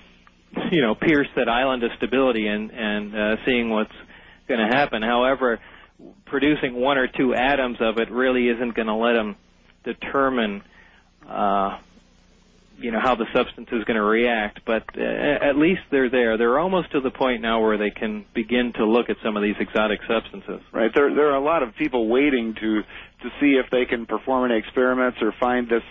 [SPEAKER 2] pierce that island of stability and seeing what's going to happen. However, producing one or two atoms of it really isn't going to let them determine how the substance is going to react, but at least they're there. They're almost to the point now where they can begin to look at some of these exotic substances.
[SPEAKER 4] Right. There are a lot of people waiting to see if they can perform any experiments or find this,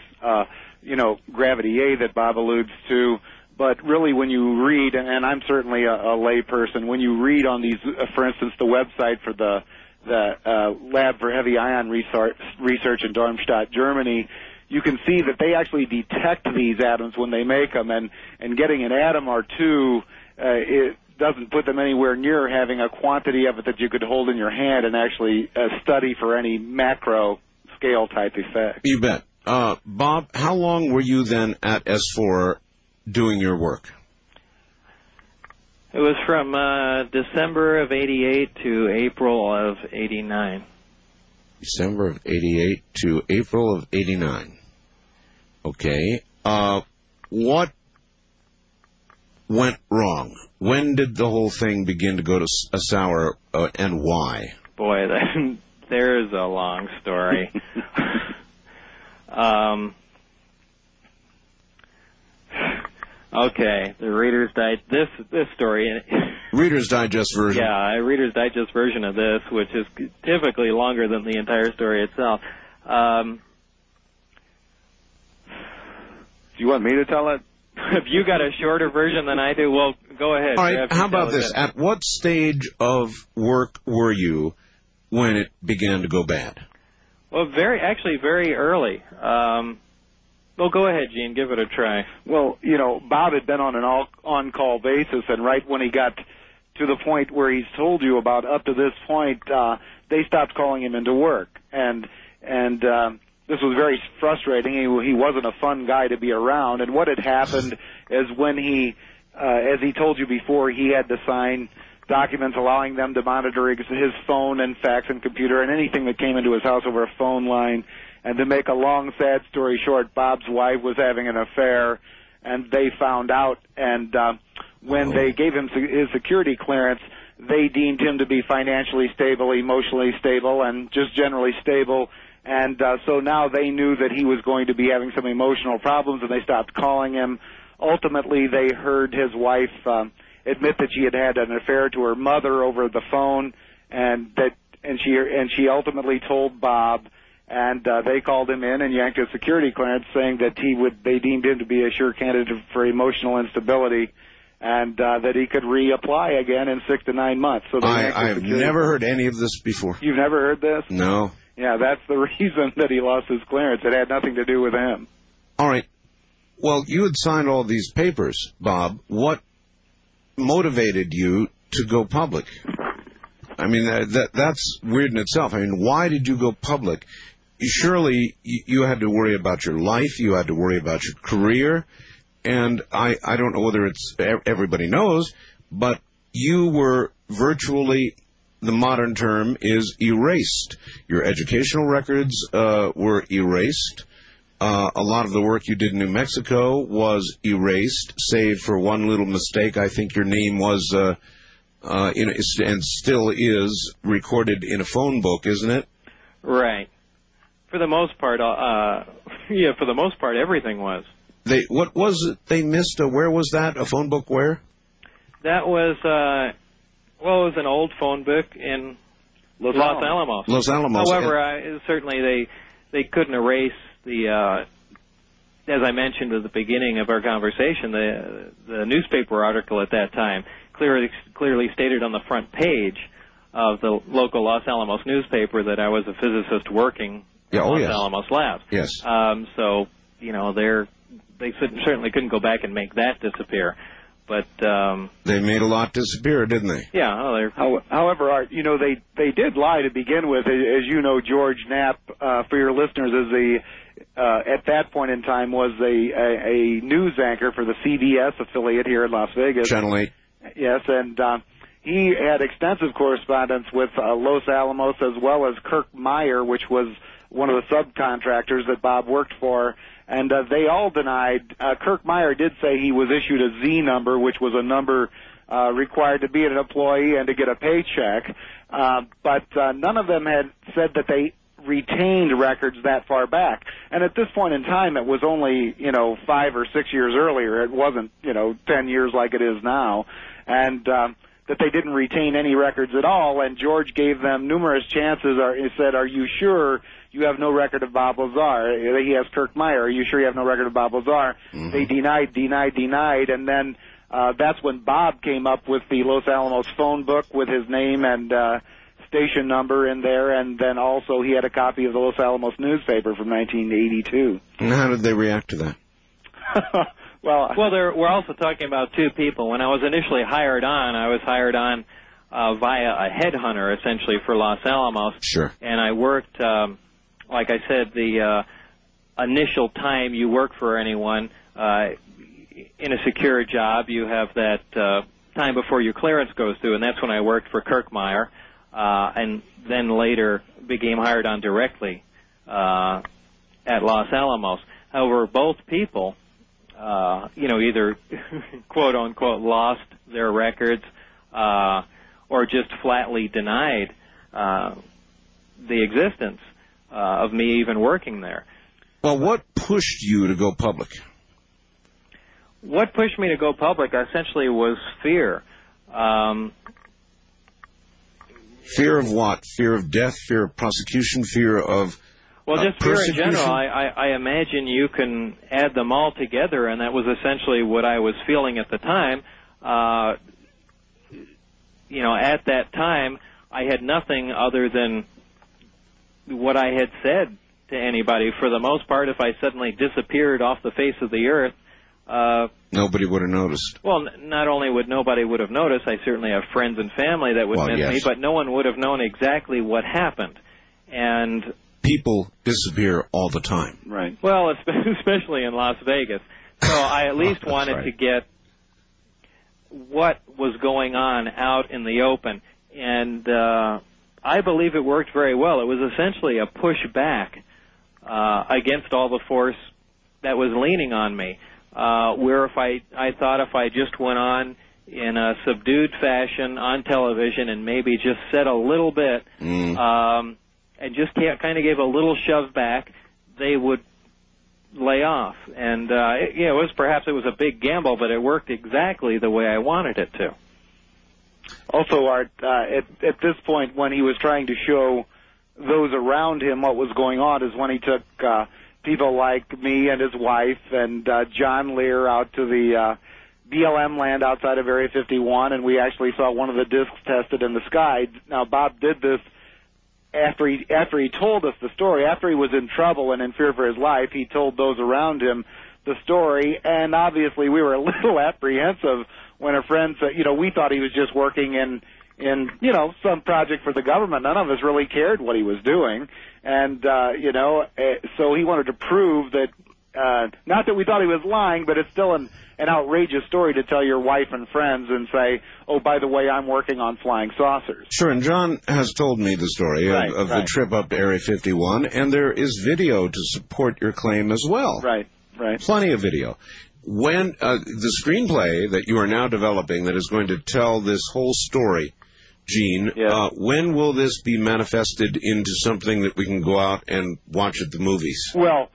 [SPEAKER 4] gravity A that Bob alludes to. But really, when you read, and I'm certainly a lay person, when you read on these, for instance, the website for the Lab for Heavy Ion Research in Darmstadt, Germany, you can see that they actually detect these atoms when they make them, and getting an atom or two, it doesn't put them anywhere near having a quantity of it that you could hold in your hand and actually study for any macro scale type effect.
[SPEAKER 3] You bet. Bob, how long were you then at S4 doing your work?
[SPEAKER 2] It was from December of 88 to April of 89.
[SPEAKER 3] December of 88 to April of 89. Okay. What went wrong? When did the whole thing begin to go to sour, and why?
[SPEAKER 2] Boy, there's a long story. Okay, the Reader's Digest, this story.
[SPEAKER 3] Reader's Digest version.
[SPEAKER 2] Yeah, a Reader's Digest version of this, which is typically longer than the entire story itself.
[SPEAKER 4] Do you want me to tell it?
[SPEAKER 2] If you got a shorter version than I do, well, go ahead.
[SPEAKER 3] All right, how about this? At what stage of work were you when it began to go bad?
[SPEAKER 2] Well, very early. Well, go ahead, Gene. Give it a try.
[SPEAKER 4] Well, Bob had been on an on-call basis, and right when he got to the point where he's told you about up to this point, they stopped calling him into work. And this was very frustrating. He wasn't a fun guy to be around. And what had happened is when he, as he told you before, he had to sign documents allowing them to monitor his phone and fax and computer and anything that came into his house over a phone line. And to make a long, sad story short, Bob's wife was having an affair, and they found out. And when they gave him his security clearance, they deemed him to be financially stable, emotionally stable, and just generally stable. And so now they knew that he was going to be having some emotional problems, and they stopped calling him. Ultimately, they heard his wife admit that she had had an affair to her mother over the phone, and she ultimately told Bob. And they called him in and yanked his security clearance, saying that they deemed him to be a sure candidate for emotional instability, and that he could reapply again in 6 to 9 months. So
[SPEAKER 3] I have never heard any of this before.
[SPEAKER 4] You've never heard this?
[SPEAKER 3] No.
[SPEAKER 4] Yeah, that's the reason that he lost his clearance. It had nothing to do with him.
[SPEAKER 3] All right. Well, you had signed all these papers, Bob. What motivated you to go public? I mean, that's weird in itself. I mean, why did you go public? Surely you had to worry about your life, you had to worry about your career, and I don't know whether it's everybody knows, but you were virtually, the modern term is erased. Your educational records were erased. A lot of the work you did in New Mexico was erased, save for one little mistake. I think your name was and still is recorded in a phone book, isn't it?
[SPEAKER 2] Right. For the most part, for the most part, everything was.
[SPEAKER 3] What was it they missed? Where was that? A phone book where?
[SPEAKER 2] That was, it was an old phone book in Los Alamos.
[SPEAKER 3] Los Alamos.
[SPEAKER 2] However, certainly they couldn't erase the, as I mentioned at the beginning of our conversation, the newspaper article at that time clearly stated on the front page of the local Los Alamos newspaper that I was a physicist working in Los Alamos labs.
[SPEAKER 3] Yes.
[SPEAKER 2] So, they certainly couldn't go back and make that disappear. But
[SPEAKER 3] they made a lot disappear, didn't they?
[SPEAKER 2] Yeah.
[SPEAKER 4] However, Art, they did lie to begin with. As you know, George Knapp, for your listeners, is at that point in time was a news anchor for the CBS affiliate here in Las Vegas.
[SPEAKER 3] Channel 8.
[SPEAKER 4] Yes, and he had extensive correspondence with Los Alamos as well as Kirk Meyer, which was one of the subcontractors that Bob worked for. And they all denied. Kirk Meyer did say he was issued a Z number, which was a number required to be an employee and to get a paycheck. But none of them had said that they retained records that far back. And at this point in time, it was only, 5 or 6 years earlier. It wasn't, 10 years like it is now. And that they didn't retain any records at all. And George gave them numerous chances. He said, "Are you sure you have no record of Bob Lazar?" He asked Kirk Meyer, "Are you sure you have no record of Bob Lazar?" Mm-hmm. They denied. And then that's when Bob came up with the Los Alamos phone book with his name and station number in there. And then also he had a copy of the Los Alamos newspaper from 1982.
[SPEAKER 3] And how did they react to that?
[SPEAKER 2] Well, we're also talking about two people. When I was initially hired on, I was hired on via a headhunter, essentially, for Los Alamos.
[SPEAKER 3] Sure.
[SPEAKER 2] And I worked, like I said, the initial time you work for anyone in a secure job, you have that time before your clearance goes through, and that's when I worked for Kirk Meyer, and then later became hired on directly at Los Alamos. However, both people, either quote-unquote lost their records or just flatly denied the existence of me even working there.
[SPEAKER 3] Well, what pushed you to go public?
[SPEAKER 2] What pushed me to go public essentially was fear.
[SPEAKER 3] Fear of what? Fear of death? Fear of prosecution? Fear of
[SPEAKER 2] Well, just fear in general. I imagine you can add them all together, and that was essentially what I was feeling at the time. At that time, I had nothing other than what I had said to anybody. For the most part, if I suddenly disappeared off the face of the earth,
[SPEAKER 3] nobody would have noticed.
[SPEAKER 2] Well, not only would nobody would have noticed, I certainly have friends and family that would miss me, but no one would have known exactly what happened. And
[SPEAKER 3] people disappear all the time.
[SPEAKER 2] Right. Well, especially in Las Vegas. So I at least wanted to get what was going on out in the open. And I believe it worked very well. It was essentially a pushback against all the force that was leaning on me. Where if I thought if I just went on in a subdued fashion on television and maybe just said a little bit, and just kind of gave a little shove back, they would lay off. And it was a big gamble, but it worked exactly the way I wanted it to.
[SPEAKER 4] Also, Art, at this point, when he was trying to show those around him what was going on, is when he took people like me and his wife and John Lear out to the BLM land outside of Area 51, and we actually saw one of the discs tested in the sky. Now, Bob did this after he told us the story. After he was in trouble and in fear for his life, he told those around him the story, and obviously we were a little apprehensive when a friend said, we thought he was just working in some project for the government. None of us really cared what he was doing. And, so he wanted to prove that, not that we thought he was lying, but it's still an outrageous story to tell your wife and friends and say, oh, by the way, I'm working on flying saucers.
[SPEAKER 3] Sure, and John has told me the story of the trip up to Area 51, and there is video to support your claim as well.
[SPEAKER 4] Right.
[SPEAKER 3] Plenty of video. when the screenplay that you are now developing that is going to tell this whole story, Gene, when will this be manifested into something that we can go out and watch at the movies?
[SPEAKER 4] Well,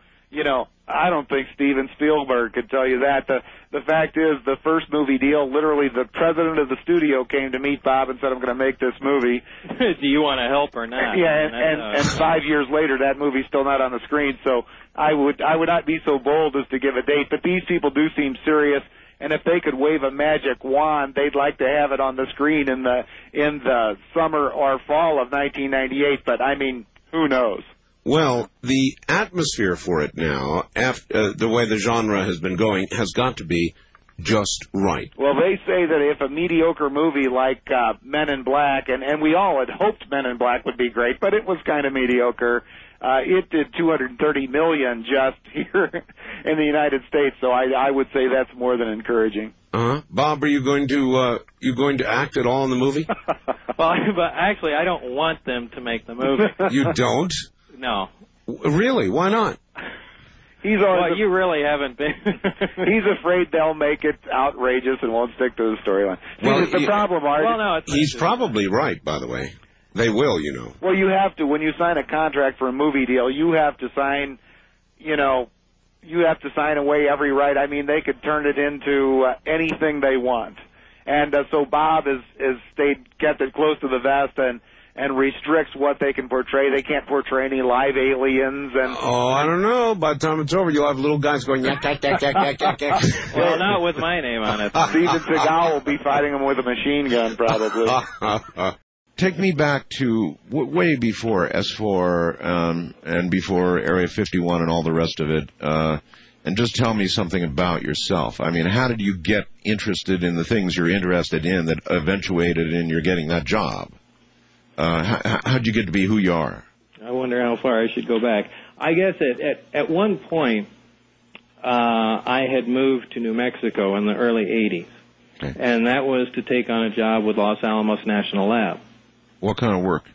[SPEAKER 4] I don't think Steven Spielberg could tell you that. The fact is, the first movie deal, literally the president of the studio came to meet Bob and said, I'm going to make this movie.
[SPEAKER 2] Do you want to help or not?
[SPEAKER 4] Yeah, and 5 years later, that movie's still not on the screen, so I would not be so bold as to give a date, but these people do seem serious, and if they could wave a magic wand, they'd like to have it on the screen in the summer or fall of 1998, but I mean, who knows?
[SPEAKER 3] Well, the atmosphere for it now, after the way the genre has been going, has got to be just right.
[SPEAKER 4] Well, they say that if a mediocre movie like Men in Black, and we all had hoped Men in Black would be great, but it was kind of mediocre. It did $230 million just here in the United States, so I would say that's more than encouraging.
[SPEAKER 3] Bob, are you going to act at all in the movie?
[SPEAKER 2] Well, but actually, I don't want them to make the movie.
[SPEAKER 3] You don't?
[SPEAKER 2] No.
[SPEAKER 3] Really? Why not?
[SPEAKER 2] Well, you really haven't been.
[SPEAKER 4] He's afraid they'll make it outrageous and won't stick to the storyline.
[SPEAKER 3] Well,
[SPEAKER 4] the problem, Art.
[SPEAKER 2] Well, no,
[SPEAKER 3] he's probably right, by the way. They will,
[SPEAKER 4] Well, you have to. When you sign a contract for a movie deal, you have to sign, you have to sign away every right. I mean, they could turn it into anything they want. And so Bob has kept it close to the vest and restricts what they can portray. They can't portray any live aliens. And
[SPEAKER 3] I don't know. By the time it's over, you'll have little guys going, yak, yak, yak, yak, yak, yak, yak.
[SPEAKER 2] Well, not with my name on it.
[SPEAKER 4] Steven Seagal will be fighting them with a machine gun, probably.
[SPEAKER 1] Take me back to way before S4 and before Area 51 and all the rest of it, and just tell me something about yourself. I mean, how did you get interested in the things you're interested in that eventuated in your getting that job? How did you get to be who you are?
[SPEAKER 2] I wonder how far I should go back. I guess at one point, I had moved to New Mexico in the early 80s, okay. And that was to take on a job with Los Alamos National Lab.
[SPEAKER 1] What kind of work?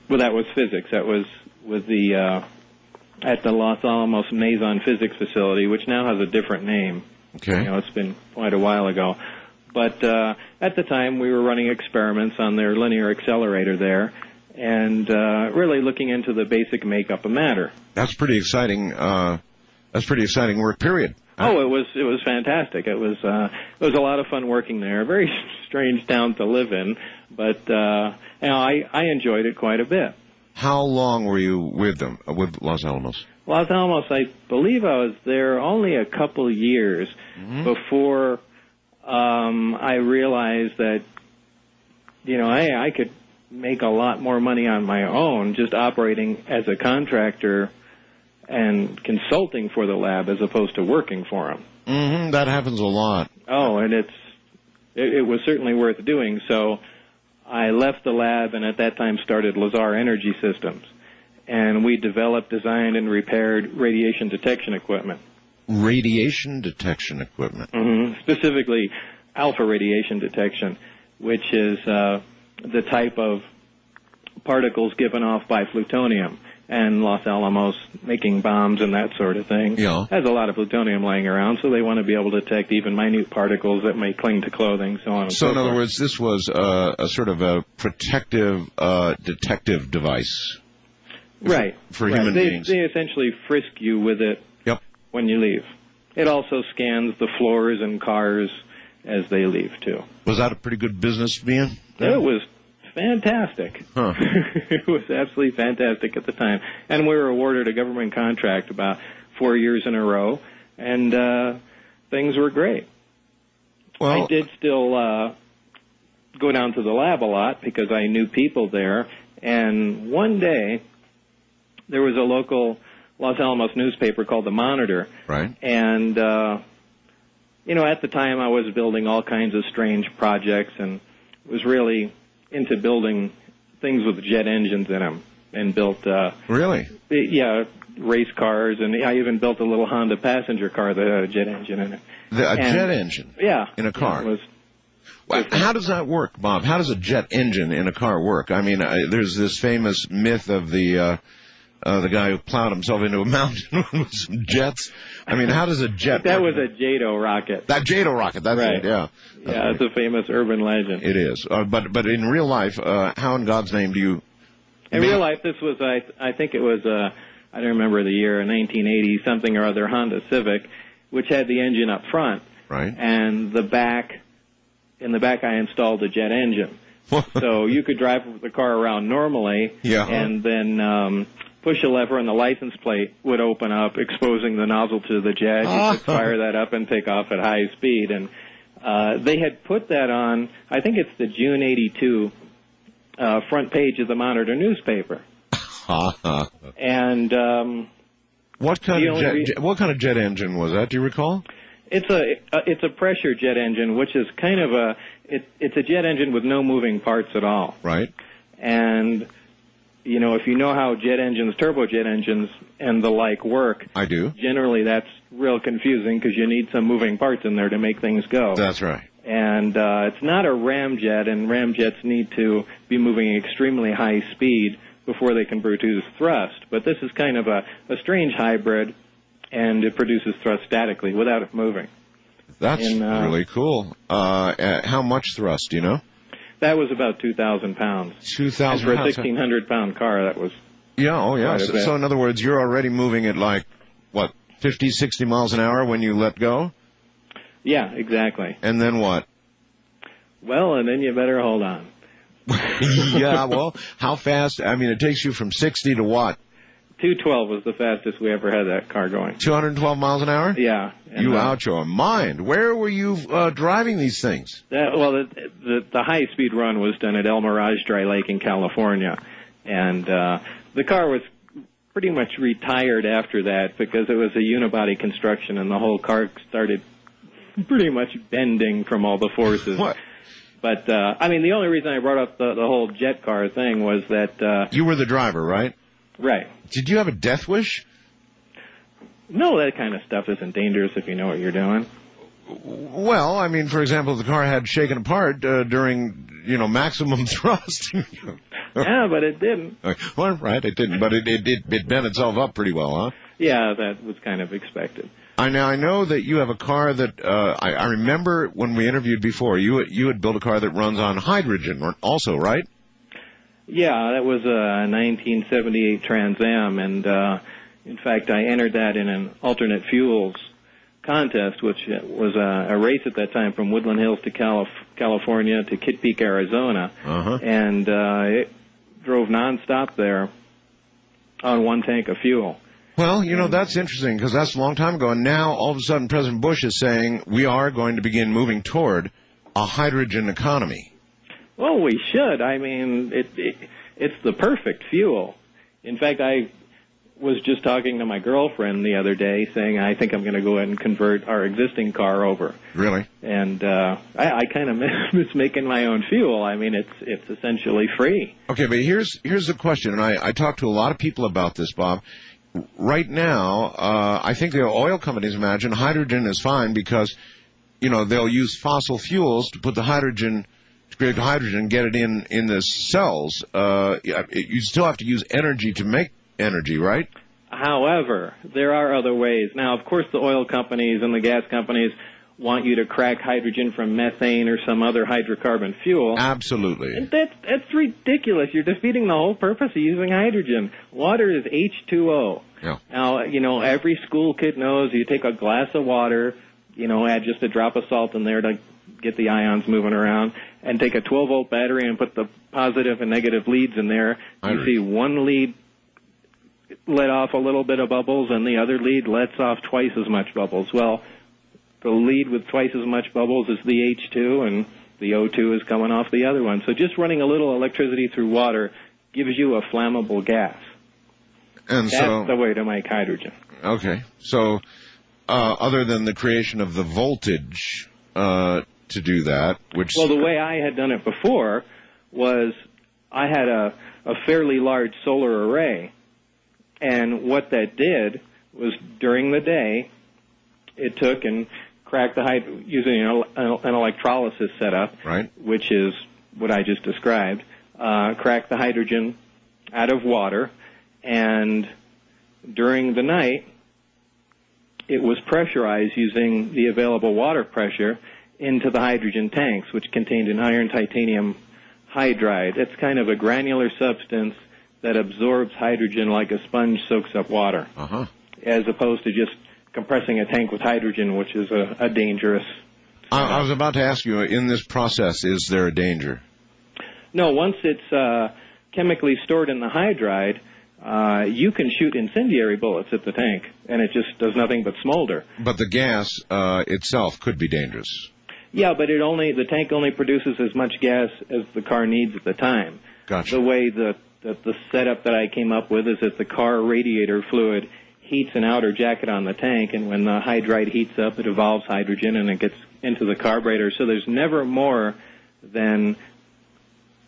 [SPEAKER 2] Well, that was physics. That was with at the Los Alamos Mason Physics Facility, which now has a different name.
[SPEAKER 1] Okay.
[SPEAKER 2] It's been quite a while ago. But at the time, we were running experiments on their linear accelerator there, and really looking into the basic makeup of matter.
[SPEAKER 1] That's pretty exciting. That's pretty exciting work. Period.
[SPEAKER 2] Oh, it was fantastic. It was a lot of fun working there. A very strange town to live in, but I enjoyed it quite a bit.
[SPEAKER 1] How long were you with them, with Los Alamos?
[SPEAKER 2] Los Alamos, I believe I was there only a couple years before I realized that, I could make a lot more money on my own just operating as a contractor and consulting for the lab as opposed to working for them.
[SPEAKER 1] Mm-hmm. That happens a lot.
[SPEAKER 2] Oh, and it was certainly worth doing. So I left the lab and at that time started Lazar Energy Systems. And we developed, designed, and repaired radiation detection equipment.
[SPEAKER 1] Radiation detection equipment?
[SPEAKER 2] Mm-hmm. Specifically alpha radiation detection, which is the type of particles given off by plutonium. And Los Alamos, making bombs and that sort of thing, has a lot of plutonium laying around, so they want to be able to detect even minute particles that may cling to clothing, so on and so forth.
[SPEAKER 1] So in other words, this was a sort of a protective detective device.
[SPEAKER 2] Right.
[SPEAKER 1] For human beings.
[SPEAKER 2] They essentially frisk you with it when you leave. It also scans the floors and cars as they leave, too.
[SPEAKER 1] Was that a pretty good business to be in?
[SPEAKER 2] It was fantastic.
[SPEAKER 1] Huh.
[SPEAKER 2] It was absolutely fantastic at the time. And we were awarded a government contract about 4 years in a row, and things were great. Well, I did still go down to the lab a lot because I knew people there, and one day there was a local Los Alamos newspaper called The Monitor.
[SPEAKER 1] Right.
[SPEAKER 2] And, at the time I was building all kinds of strange projects and was really into building things with jet engines in them and built...
[SPEAKER 1] Really?
[SPEAKER 2] Yeah, race cars, and I even built a little Honda passenger car that had a jet engine in it.
[SPEAKER 1] Jet engine?
[SPEAKER 2] Yeah.
[SPEAKER 1] In a car?
[SPEAKER 2] Well,
[SPEAKER 1] how does that work, Bob? How does a jet engine in a car work? I mean, there's this famous myth of the the guy who plowed himself into a mountain with some jets. I mean, how does a jet...
[SPEAKER 2] That was a JATO rocket.
[SPEAKER 1] That JATO rocket, that's
[SPEAKER 2] right.
[SPEAKER 1] it, yeah.
[SPEAKER 2] Yeah, it's a famous urban legend.
[SPEAKER 1] It is. But in real life, how in God's name do you...
[SPEAKER 2] In real life, this was, I think it was, I don't remember the year, a 1980 something or other Honda Civic, which had the engine up front.
[SPEAKER 1] Right.
[SPEAKER 2] And in the back I installed a jet engine. So you could drive the car around normally, and then push a lever and the license plate would open up, exposing the nozzle to the jet. You could fire that up and take off at high speed. And they had put that on, I think it's the June 82 front page of the Monitor newspaper. And
[SPEAKER 1] what kind of jet engine was that? Do you recall?
[SPEAKER 2] It's a pressure jet engine, which is kind of it's a jet engine with no moving parts at all.
[SPEAKER 1] Right.
[SPEAKER 2] And you know, if you know how jet engines, turbojet engines, and the like work,
[SPEAKER 1] I do.
[SPEAKER 2] Generally, that's real confusing because you need some moving parts in there to make things go.
[SPEAKER 1] That's right.
[SPEAKER 2] And it's not a ramjet, and ramjets need to be moving at extremely high speed before they can produce thrust. But this is kind of a strange hybrid, and it produces thrust statically without it moving.
[SPEAKER 1] That's really cool. How much thrust, do you know?
[SPEAKER 2] That was about 2,000 pounds.
[SPEAKER 1] 2,000 pounds.
[SPEAKER 2] For a 1,600-pound car, that was...
[SPEAKER 1] Yeah, oh yeah. So in other words, you're already moving at like, what, 50, 60 miles an hour when you let go?
[SPEAKER 2] Yeah, exactly.
[SPEAKER 1] And then what?
[SPEAKER 2] Well, and then you better hold on.
[SPEAKER 1] Yeah, well, how fast? I mean, it takes you from 60 to what?
[SPEAKER 2] 212 was the fastest we ever had that car going.
[SPEAKER 1] 212 miles an hour?
[SPEAKER 2] Yeah.
[SPEAKER 1] You out your mind. Where were you driving these things?
[SPEAKER 2] The high-speed run was done at El Mirage Dry Lake in California. And the car was pretty much retired after that because it was a unibody construction and the whole car started pretty much bending from all the forces.
[SPEAKER 1] What?
[SPEAKER 2] But, I mean, the only reason I brought up the whole jet car thing was that...
[SPEAKER 1] you were the driver, right?
[SPEAKER 2] Right.
[SPEAKER 1] Did you have a death wish?
[SPEAKER 2] No, that kind of stuff isn't dangerous if you know what you're doing.
[SPEAKER 1] Well, I mean, for example, the car had shaken apart during, maximum thrust.
[SPEAKER 2] Yeah, but it didn't.
[SPEAKER 1] Well, right, it didn't, but it bent itself up pretty well, huh?
[SPEAKER 2] Yeah, that was kind of expected.
[SPEAKER 1] I know that you have a car that I remember when we interviewed before. You had built a car that runs on hydrogen, also, right? Yeah,
[SPEAKER 2] that was a 1978 Trans Am, and in fact, I entered that in an alternate fuels contest, which was a race at that time from Woodland Hills to California to Kitt Peak, Arizona, and it drove nonstop there on one tank of fuel.
[SPEAKER 1] Well, that's interesting because that's a long time ago, and now all of a sudden President Bush is saying we are going to begin moving toward a hydrogen economy.
[SPEAKER 2] Well, we should. I mean, it's the perfect fuel. In fact, I was just talking to my girlfriend the other day saying I think I'm going to go ahead and convert our existing car over.
[SPEAKER 1] Really?
[SPEAKER 2] And I kind of miss making my own fuel. I mean, it's essentially free.
[SPEAKER 1] Okay, but here's the question, and I talked to a lot of people about this, Bob. Right now, I think the oil companies imagine hydrogen is fine because, they'll use fossil fuels to put the hydrogen, to create the hydrogen, get it in the cells. You still have to use energy to make energy, right?
[SPEAKER 2] However, there are other ways. Now, of course, the oil companies and the gas companies want you to crack hydrogen from methane or some other hydrocarbon fuel.
[SPEAKER 1] Absolutely.
[SPEAKER 2] And that's ridiculous. You're defeating the whole purpose of using hydrogen. Water is H2O.
[SPEAKER 1] Yeah.
[SPEAKER 2] Now, every school kid knows you take a glass of water, add just a drop of salt in there to get the ions moving around, and take a 12-volt battery and put the positive and negative leads in there. You see one lead let off a little bit of bubbles, and the other lead lets off twice as much bubbles. Well, the lead with twice as much bubbles is the H2, and the O2 is coming off the other one. So just running a little electricity through water gives you a flammable gas.
[SPEAKER 1] And
[SPEAKER 2] that's the way to make hydrogen.
[SPEAKER 1] Okay. So other than the creation of the voltage to do that, which...
[SPEAKER 2] Well, the way I had done it before was I had a fairly large solar array, and what that did was during the day, it took and cracked the using an electrolysis setup,
[SPEAKER 1] right,
[SPEAKER 2] which is what I just described, cracked the hydrogen out of water, and during the night, it was pressurized using the available water pressure into the hydrogen tanks, which contained an iron titanium hydride. It's kind of a granular substance that absorbs hydrogen like a sponge soaks up water, as opposed to just compressing a tank with hydrogen, which is a dangerous...
[SPEAKER 1] I was about to ask you, in this process, is there a danger?
[SPEAKER 2] No, once it's chemically stored in the hydride, you can shoot incendiary bullets at the tank, and it just does nothing but smolder.
[SPEAKER 1] But the gas itself could be dangerous.
[SPEAKER 2] Yeah, but the tank only produces as much gas as the car needs at the time.
[SPEAKER 1] Gotcha.
[SPEAKER 2] The way the setup that I came up with is that the car radiator fluid heats an outer jacket on the tank, and when the hydride heats up, it evolves hydrogen, and it gets into the carburetor. So there's never more than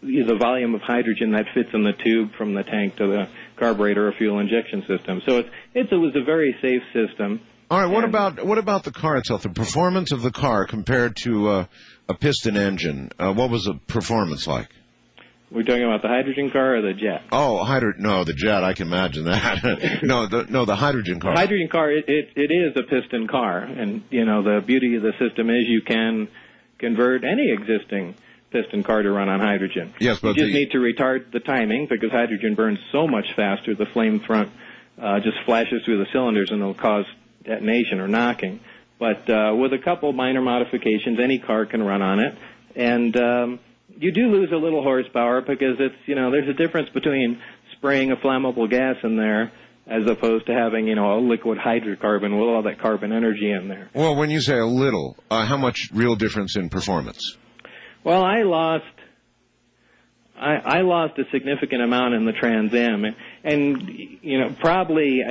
[SPEAKER 2] the volume of hydrogen that fits in the tube from the tank to the carburetor or fuel injection system. So it was a very safe system.
[SPEAKER 1] All right. What about the car itself? The performance of the car compared to a piston engine. What was the performance like?
[SPEAKER 2] We're talking about the hydrogen car or the jet?
[SPEAKER 1] Oh, no, the jet. I can imagine that. no, the hydrogen car.
[SPEAKER 2] The hydrogen car. It is a piston car, and the beauty of the system is you can convert any existing piston car to run on hydrogen.
[SPEAKER 1] Yes, but
[SPEAKER 2] you just need to retard the timing because hydrogen burns so much faster. The flame front just flashes through the cylinders and it'll cause detonation or knocking. But with a couple minor modifications, any car can run on it, and you do lose a little horsepower because there's a difference between spraying a flammable gas in there as opposed to having, a liquid hydrocarbon with all that carbon energy in there.
[SPEAKER 1] Well, when you say a little, how much real difference in performance?
[SPEAKER 2] Well, I lost a significant amount in the Trans Am, and probably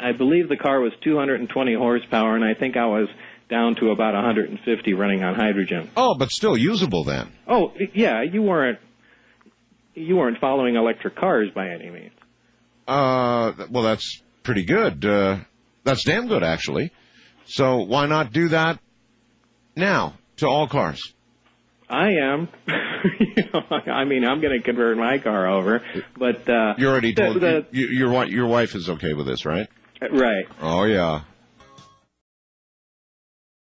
[SPEAKER 2] I believe the car was 220 horsepower, and I think I was down to about 150 running on hydrogen.
[SPEAKER 1] Oh, but still usable then.
[SPEAKER 2] Oh, yeah, you weren't following electric cars by any means.
[SPEAKER 1] Well, that's pretty good. That's damn good, actually. So why not do that now to all cars?
[SPEAKER 2] I am. I'm going to convert my car over, but
[SPEAKER 1] you already told your wife is okay with this, right?
[SPEAKER 2] Right.
[SPEAKER 1] Oh yeah.